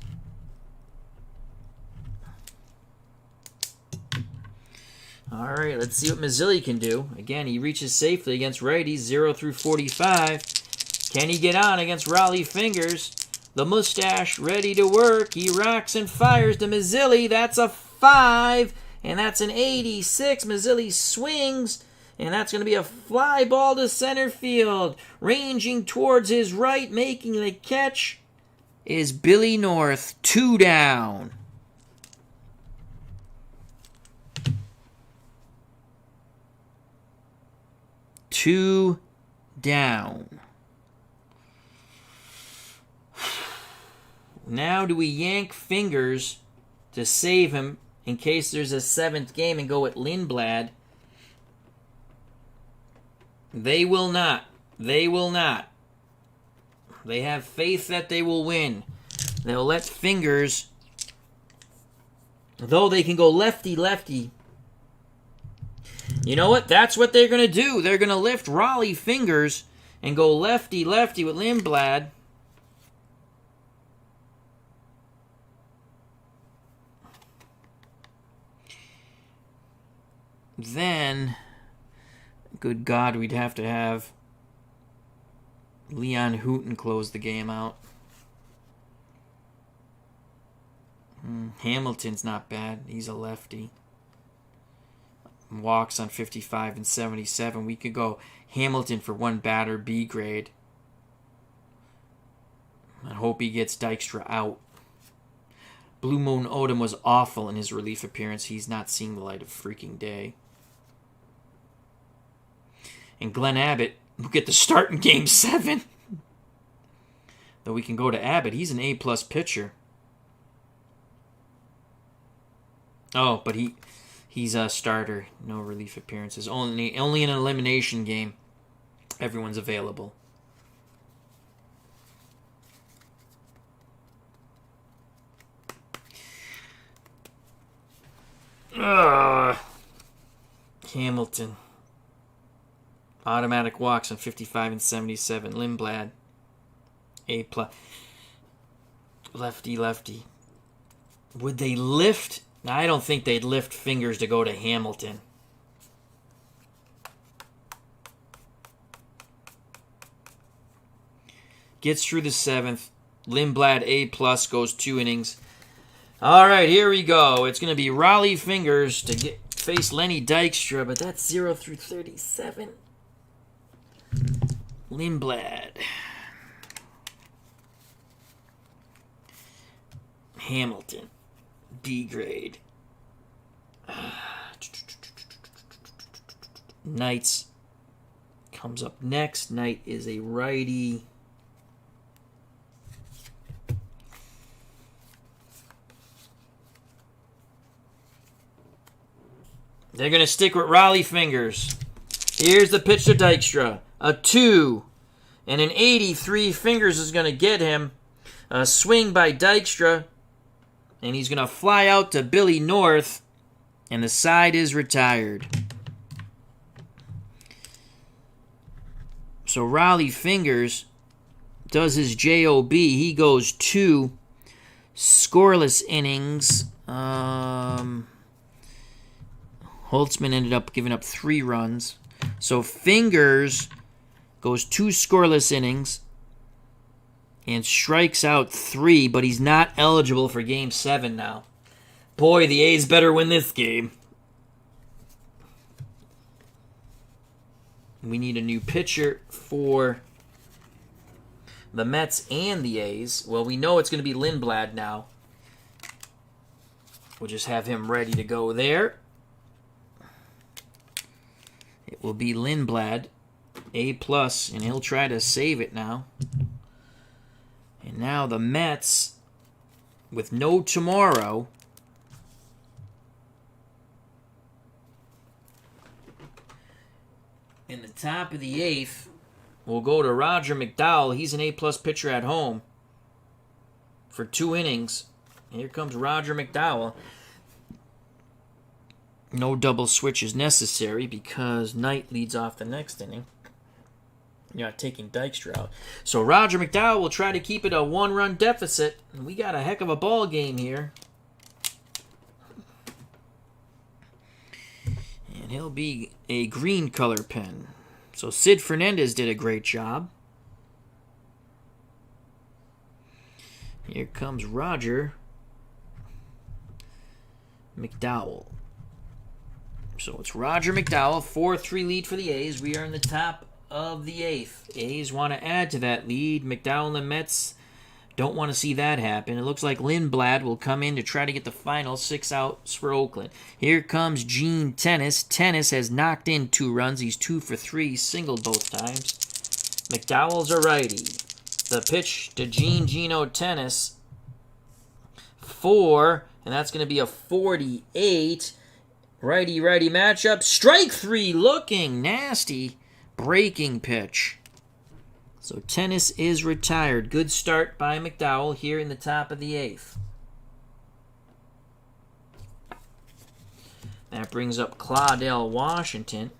All right, let's see what Mazzilli can do. Again, he reaches safely against righties, 0 through 45. Can he get on against Raleigh Fingers? The mustache ready to work. He rocks and fires to Mazzilli. That's a 5, and that's an 86. Mazzilli swings, and that's going to be a fly ball to center field. Ranging towards his right, making the catch is Billy North. 2 down. Two down. Now do we yank Fingers to save him in case there's a 7th game and go with Lindblad? They will not. They will not. They have faith that they will win. They'll let Fingers, though they can go lefty-lefty. You know what? That's what they're going to do. They're going to lift Raleigh Fingers and go lefty-lefty with Lindblad. Then, good God, we'd have to have Leon Hooten close the game out. Hamilton's not bad. He's a lefty. Walks on 55 and 77. We could go Hamilton for 1 batter, B grade. I hope he gets Dykstra out. Blue Moon Odom was awful in his relief appearance. He's not seeing the light of freaking day. And Glenn Abbott will get the start in Game 7. Though we can go to Abbott. He's an A-plus pitcher. Oh, but he's a starter. No relief appearances. Only an elimination game. Everyone's available. Hamilton. Automatic walks on 55 and 77. Lindblad. A+. Lefty. Would they lift? I don't think they'd lift Fingers to go to Hamilton. Gets through the 7th. Lindblad A+, goes 2 innings. All right, here we go. It's going to be Raleigh Fingers to face Lenny Dykstra, but that's 0 through 37. Lindblad. Hamilton. B grade. Knights comes up next. Knight is a righty. They're going to stick with Raleigh Fingers. Here's the pitch to Dykstra. A 2 and an 83. Fingers is going to get him. A swing by Dykstra. And he's going to fly out to Billy North. And the side is retired. So Raleigh Fingers does his JOB. He goes 2 scoreless innings. Holtzman ended up giving up 3 runs. So Fingers goes 2 scoreless innings and strikes out 3, but he's not eligible for Game 7 now. Boy, the A's better win this game. We need a new pitcher for the Mets and the A's. Well, we know it's going to be Lindblad now. We'll just have him ready to go there. It will be Lindblad, A+, and he'll try to save it now. And now the Mets, with no tomorrow, in the top of the 8th, will go to Roger McDowell. He's an A+ pitcher at home for 2 innings. Here comes Roger McDowell. No double switch is necessary because Knight leads off the next inning. You're not taking Dykstra out. So Roger McDowell will try to keep it a 1-run deficit. We got a heck of a ball game here. He'll be a green color pen. So Sid Fernandez did a great job. Here comes Roger McDowell. So it's Roger McDowell, 4-3 lead for the A's. We are in the top of the 8th. A's want to add to that lead. McDowell and the Mets don't want to see that happen. It looks like Lindblad will come in to try to get the final 6 outs for Oakland. Here comes Gene Tennis. Tennis has knocked in 2 runs. He's 2 for 3, singled both times. McDowell's a righty. The pitch to Geno Tennis. 4, and that's going to be a 48. Righty-righty matchup. Strike 3 looking nasty. Breaking pitch. So Tennis is retired. Good start by McDowell here in the top of the 8th. That brings up Claudell Washington.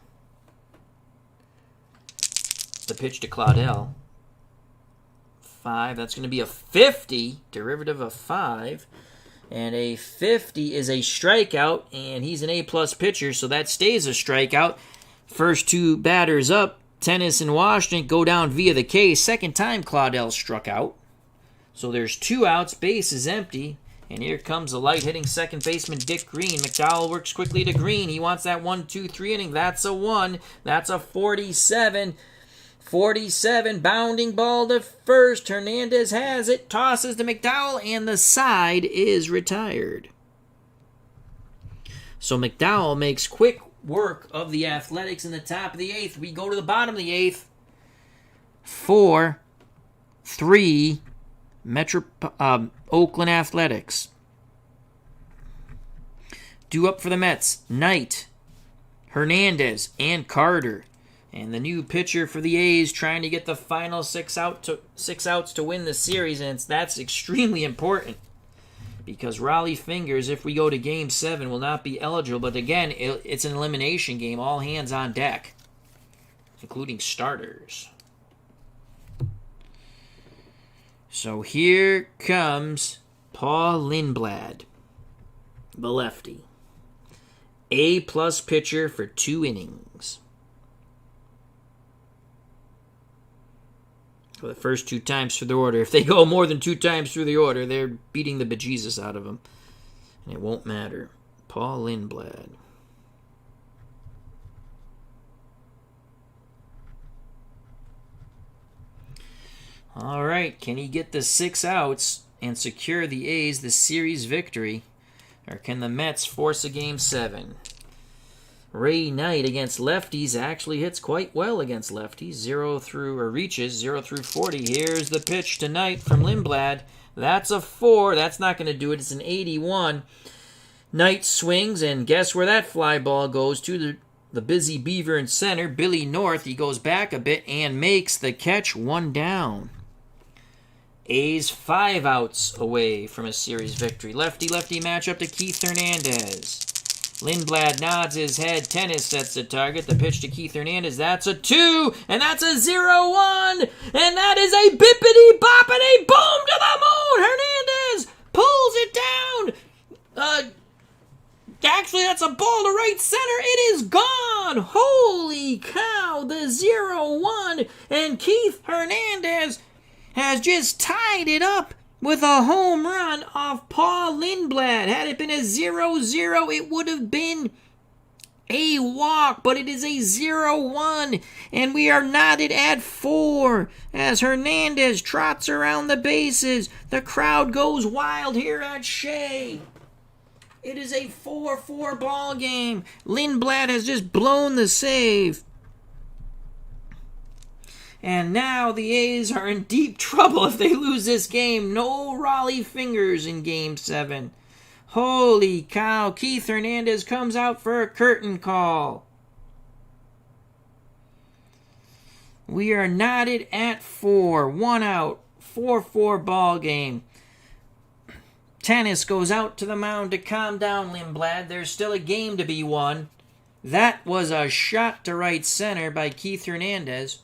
The pitch to Claudell. 5. That's going to be a 50. Derivative of 5. And a 50 is a strikeout, and he's an A-plus pitcher, so that stays a strikeout. First 2 batters up, Tennis and Washington go down via the K. Second time Claudell struck out. So there's 2 outs, base is empty, and here comes the light-hitting second baseman Dick Green. McDowell works quickly to Green. He wants that 1-2-3 inning. That's a 1. That's a 47. 47, bounding ball to first. Hernandez has it, tosses to McDowell, and the side is retired. So McDowell makes quick work of the Athletics in the top of the 8th. We go to the bottom of the 8th. 4-3 Oakland Athletics. Due up for the Mets, Knight, Hernandez, and Carter. And the new pitcher for the A's trying to get the final 6 outs to win the series, and that's extremely important because Raleigh Fingers, if we go to Game 7, will not be eligible. But again, it's an elimination game, all hands on deck, including starters. So here comes Paul Lindblad, the lefty. A-plus pitcher for 2 innings. For the first 2 times through the order. If they go more than 2 times through the order, they're beating the bejesus out of them. And it won't matter. Paul Lindblad. All right, can he get the 6 outs and secure the A's the series victory? Or can the Mets force a Game 7? Ray Knight against lefties actually hits quite well against lefties. Reaches 0 through 40. Here's the pitch to Knight from Lindblad. That's a 4. That's not going to do it. It's an 81. Knight swings, and guess where that fly ball goes to? The busy beaver in center, Billy North. He goes back a bit and makes the catch. 1 down. A's 5 outs away from a series victory. Lefty-lefty matchup to Keith Hernandez. Lindblad nods his head. Tennis sets the target. The pitch to Keith Hernandez. That's a 2, and that's a 0-1, and that is a bippity-boppity boom to the moon. Hernandez pulls it down. Actually, that's a ball to right center. It is gone. Holy cow, the 0-1, and Keith Hernandez has just tied it up with a home run off Paul Lindblad. Had it been a 0-0, it would have been a walk, but it is a 0-1, and we are knotted at 4 as Hernandez trots around the bases. The crowd goes wild here at Shea. It is a 4-4 ball game. Lindblad has just blown the save. And now the A's are in deep trouble if they lose this game. No Raleigh Fingers in Game 7. Holy cow, Keith Hernandez comes out for a curtain call. We are knotted at 4. 1 out. 4-4 ball game. Tennis goes out to the mound to calm down Lindblad. There's still a game to be won. That was a shot to right center by Keith Hernandez.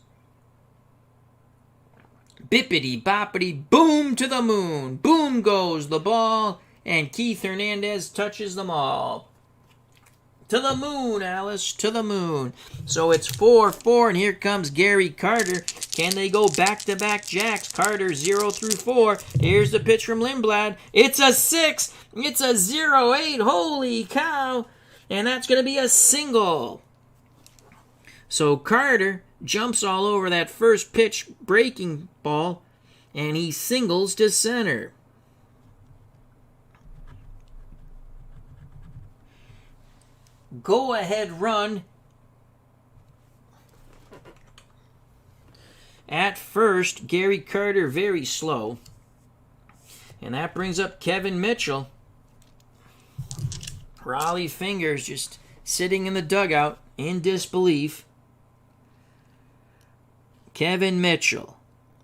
Bippity-boppity, boom to the moon. Boom goes the ball, and Keith Hernandez touches them all. To the moon, Alice, to the moon. So it's 4-4, and here comes Gary Carter. Can they go back-to-back jacks? Carter 0 through 4. Here's the pitch from Lindblad. It's a 6. It's a 0-8. Holy cow. And that's going to be a single. So Carter jumps all over that first pitch breaking ball, and he singles to center. Go-ahead run at first. Gary Carter very slow. And that brings up Kevin Mitchell. Raleigh Fingers just sitting in the dugout in disbelief. Kevin Mitchell.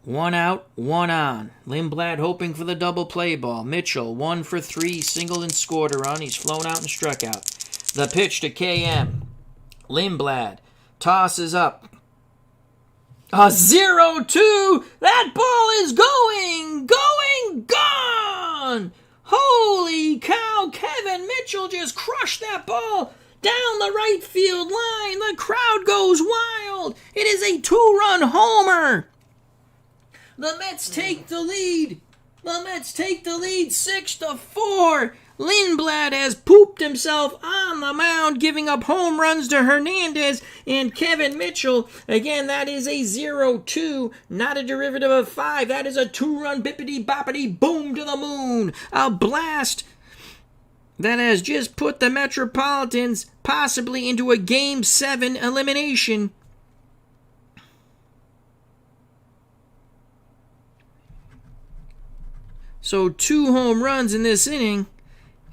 1 out, 1 on. Lindblad hoping for the double play ball. Mitchell 1 for 3, singled and scored a run. He's flown out and struck out. The pitch to KM. Lindblad tosses up. A 0-2. That ball is gone. Holy cow. Kevin Mitchell just crushed that ball down the right field line. The crowd goes wild. It is a 2-run homer. The Mets take the lead. 6-4. Lindblad has pooped himself on the mound, giving up home runs to Hernandez and Kevin Mitchell. Again, that is a 0-2, not a derivative of 5. That is a 2-run bippity-boppity boom to the moon. A blast that has just put the Metropolitans possibly into a Game 7 elimination. So 2 home runs in this inning.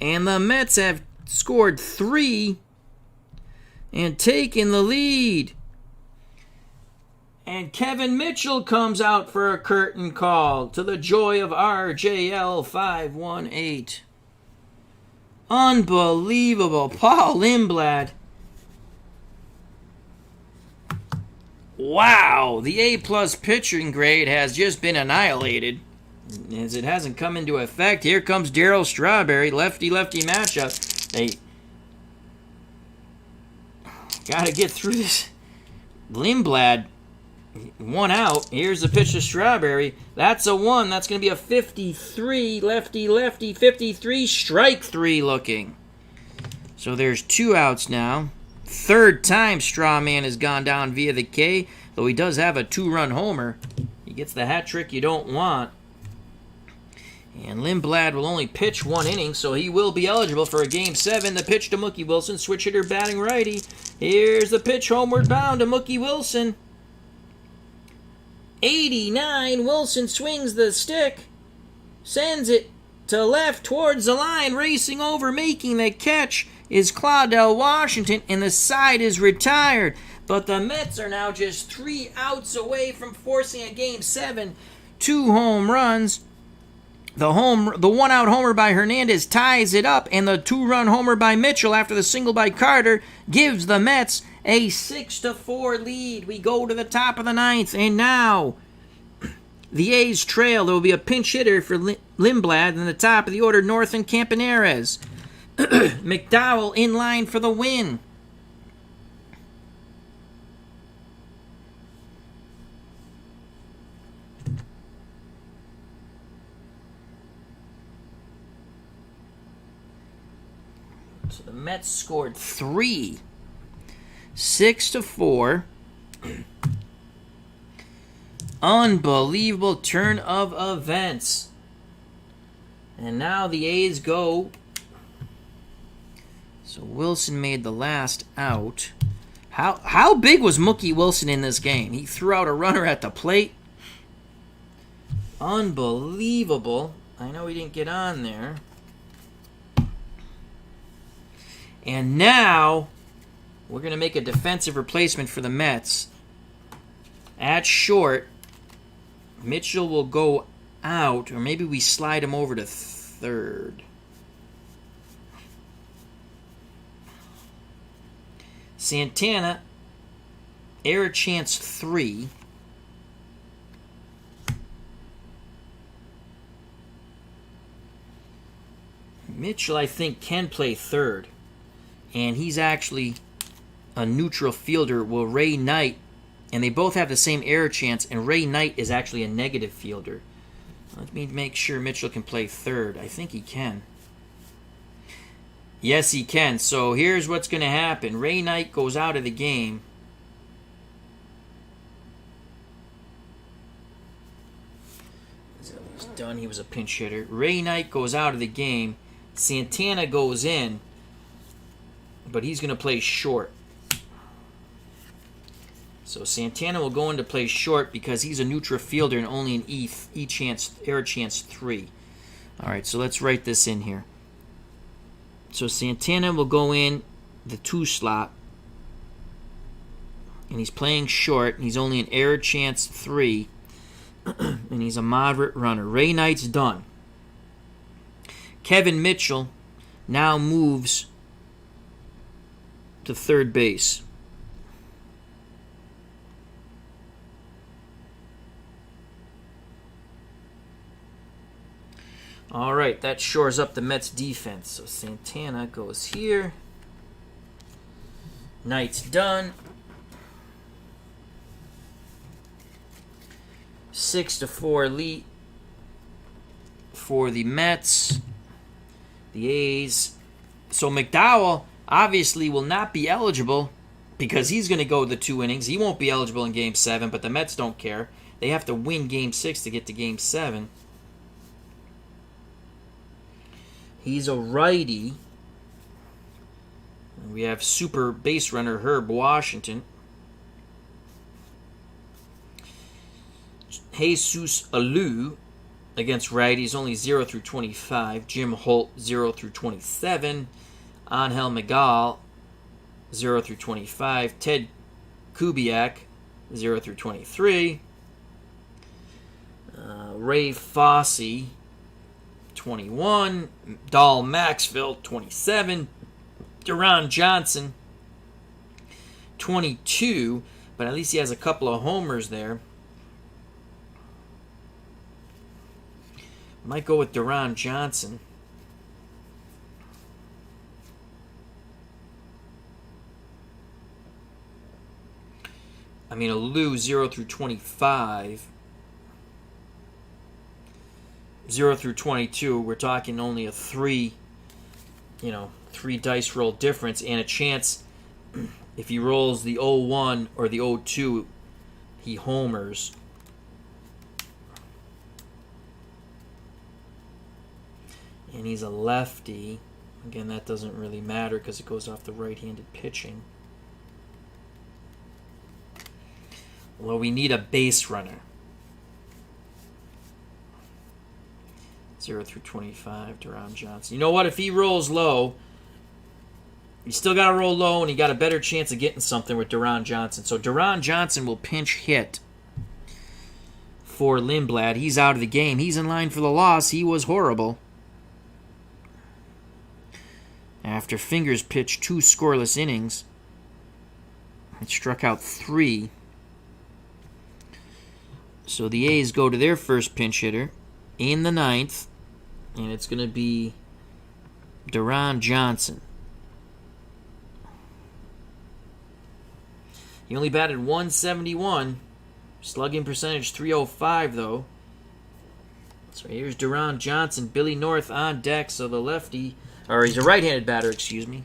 And the Mets have scored 3 and taken the lead. And Kevin Mitchell comes out for a curtain call to the joy of RJL 518. Unbelievable. Paul Lindblad. Wow, the A+ pitching grade has just been annihilated, as it hasn't come into effect. Here comes Darryl Strawberry, lefty-lefty matchup. They got to get through this. Lindblad, 1 out. Here's the pitch to Strawberry. That's a 1. That's going to be a 53, lefty-lefty, 53, strike 3 looking. So there's 2 outs now. Third time Strawman has gone down via the K, though he does have a 2-run homer. He gets the hat trick you don't want. And Lindblad will only pitch 1 inning, so he will be eligible for a Game 7. The pitch to Mookie Wilson, switch hitter batting righty. Here's the pitch homeward bound to Mookie Wilson. 89, Wilson swings the stick, sends it to left towards the line, racing over, making the catch is Claudel Washington, and the side is retired. But the Mets are now just 3 outs away from forcing a Game 7. 2 home runs. The 1-out homer by Hernandez ties it up, and the 2-run homer by Mitchell after the single by Carter gives the Mets a 6-4 lead. We go to the top of the 9th, and now the A's trail. There will be a pinch hitter for Lindblad in the top of the order, North and Campaneris. McDowell in line for the win. So the Mets scored 3. 6-4. Unbelievable turn of events. And now the A's go. So Wilson made the last out. How big was Mookie Wilson in this game? He threw out a runner at the plate. Unbelievable. I know he didn't get on there. And now we're going to make a defensive replacement for the Mets. At short, Mitchell will go out, or maybe we slide him over to third. Santana, error chance 3. Mitchell, I think, can play third. and he's actually a neutral fielder. Well, Ray Knight, and they both have the same error chance, and Ray Knight is actually a negative fielder. Let me make sure Mitchell can play third. I think he can. Yes, he can. So here's what's going to happen. Ray Knight goes out of the game. He's done. He was a pinch hitter. Ray Knight goes out of the game. Santana goes in, but he's going to play short. So Santana will go into play short because he's a neutral fielder and only an error chance 3. All right, so let's write this in here. So Santana will go in the 2 slot, and he's playing short, and he's only an error chance 3, and he's a moderate runner. Ray Knight's done. Kevin Mitchell now moves to third base. All right, that shores up the Mets defense. So Santana goes here. Knight's done. 6-4 lead for the Mets. The A's. So McDowell obviously will not be eligible because he's going to go the 2 innings. He won't be eligible in Game 7, but the Mets don't care. They have to win Game 6 to get to Game 7. He's a righty. We have super base runner Herb Washington. Jesus Alou against righties, only 0-25. Jim Holt, 0-27. Angel Miguel, 0-25. Ted Kubiak, 0-23. Ray Fosse, 21. Dahl Maxfield, 27. Duran Johnson, 22. But at least he has a couple of homers there. Might go with Duran Johnson. I mean, Alou, 0-25. 0-22, we're talking only a 3 dice roll difference, and a chance if he rolls the 0-1 or the 0-2, he homers. And he's a lefty. Again, that doesn't really matter because it goes off the right-handed pitching. Well, we need a base runner. 0-25, Duran Johnson. You know what? If he rolls low, you still got to roll low, and you got a better chance of getting something with Duran Johnson. So Duran Johnson will pinch hit for Lindblad. He's out of the game. He's in line for the loss. He was horrible. After Fingers pitched 2 scoreless innings, it struck out 3. So the A's go to their first pinch hitter in the 9th, and it's going to be Duran Johnson. He only batted .171, slugging percentage .305 though. So here's Duran Johnson, Billy North on deck. So the lefty, or he's a right-handed batter, excuse me.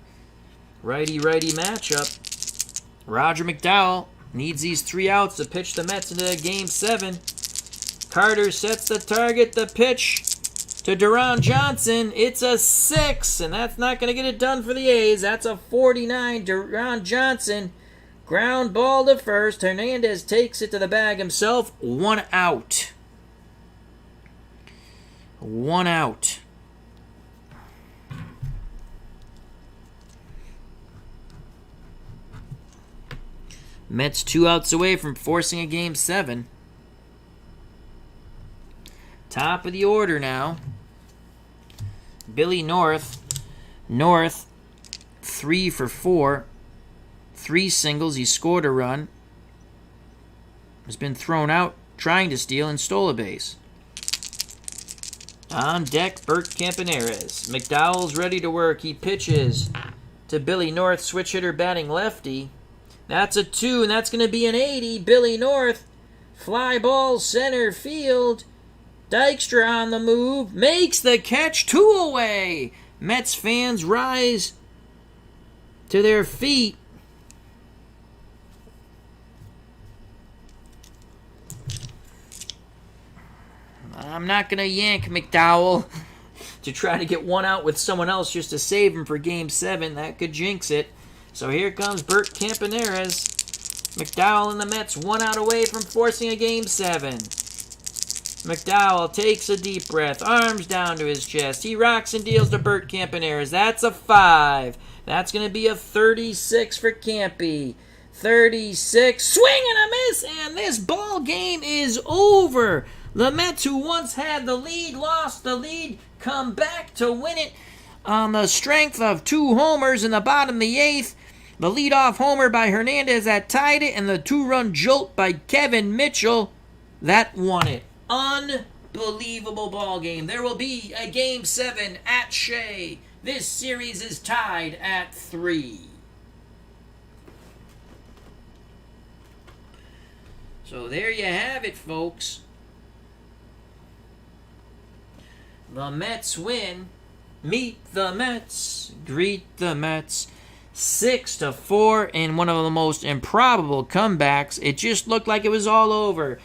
Righty-righty matchup. Roger McDowell needs these 3 outs to pitch the Mets into Game 7. Carter sets the target, the pitch to Duran Johnson. It's a 6, and that's not going to get it done for the A's. That's a 49. Duran Johnson, ground ball to first. Hernandez takes it to the bag himself. 1 out. 1 out. Mets 2 outs away from forcing a Game 7. Top of the order now. Billy North. North, 3 for 4. 3 singles. He scored a run. Has been thrown out trying to steal and stole a base. On deck, Bert Campaneris. McDowell's ready to work. He pitches. to Billy North, switch hitter batting lefty. That's a 2, and that's going to be an 80. Billy North, fly ball center field. Dykstra on the move, makes the catch, 2 away. Mets fans rise to their feet. I'm not going to yank McDowell to try to get one out with someone else just to save him for Game 7. That could jinx it. So here comes Bert Campaneris. McDowell and the Mets 1 out away from forcing a Game 7. McDowell takes a deep breath, arms down to his chest. He rocks and deals to Bert Campaneris. That's a 5. That's going to be a 36 for Campy. 36, swing and a miss, and this ball game is over. The Mets, who once had the lead, lost the lead, come back to win it on the strength of 2 homers in the bottom of the 8th. The leadoff homer by Hernandez that tied it, and the 2-run jolt by Kevin Mitchell that won it. Unbelievable ball game. There will be a Game 7 at Shea. This series is tied at 3. So there you have it, folks. The Mets win. Meet the Mets. Greet the Mets. 6-4 in one of the most improbable comebacks. It just looked like it was all over.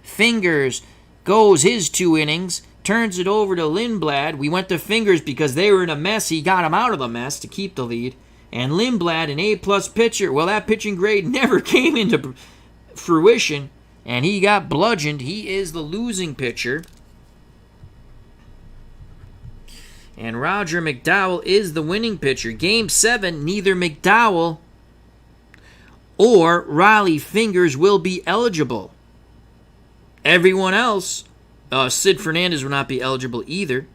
Fingers goes his 2 innings, turns it over to Lindblad. We went to Fingers because they were in a mess. He got him out of the mess to keep the lead. And Lindblad, an A-plus pitcher, well, that pitching grade never came into fruition, and he got bludgeoned. He is the losing pitcher. And Roger McDowell is the winning pitcher. Game 7, neither McDowell or Riley Fingers will be eligible. Everyone else, Sid Fernandez will not be eligible either.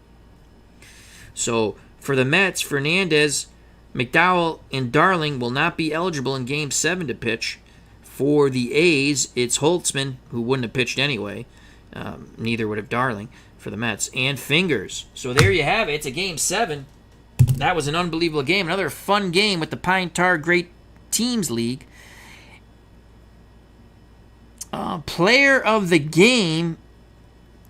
So for the Mets, Fernandez, McDowell, and Darling will not be eligible in Game 7 to pitch. For the A's, it's Holtzman, who wouldn't have pitched anyway. Neither would have Darling for the Mets, and Fingers. So there you have it. It's a Game 7. That was an unbelievable game. Another fun game with the Pine Tar Great Teams League. Player of the game,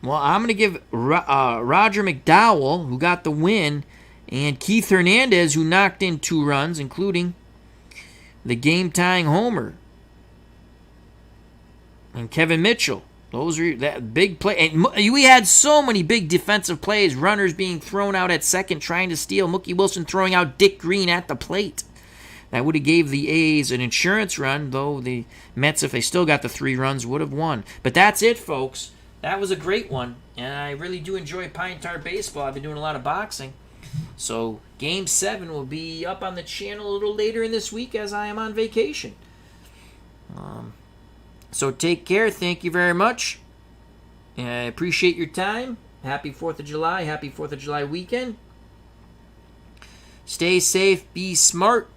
well, I'm going to give Roger McDowell, who got the win, and Keith Hernandez, who knocked in 2 runs, including the game-tying homer. And Kevin Mitchell. Those are that big play. And we had so many big defensive plays. Runners being thrown out at second, trying to steal. Mookie Wilson throwing out Dick Green at the plate. That would have gave the A's an insurance run, though the Mets, if they still got the 3 runs, would have won. But that's it, folks. That was a great one. And I really do enjoy Pine Tar Baseball. I've been doing a lot of boxing. So Game 7 will be up on the channel a little later in this week as I am on vacation. So take care. Thank you very much. I appreciate your time. Happy 4th of July. Happy 4th of July weekend. Stay safe. Be smart.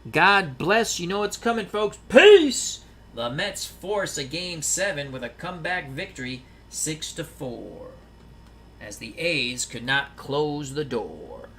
God bless. You know what's coming, folks. Peace. The Mets force a Game 7 with a comeback victory, 6-4, as the A's could not close the door.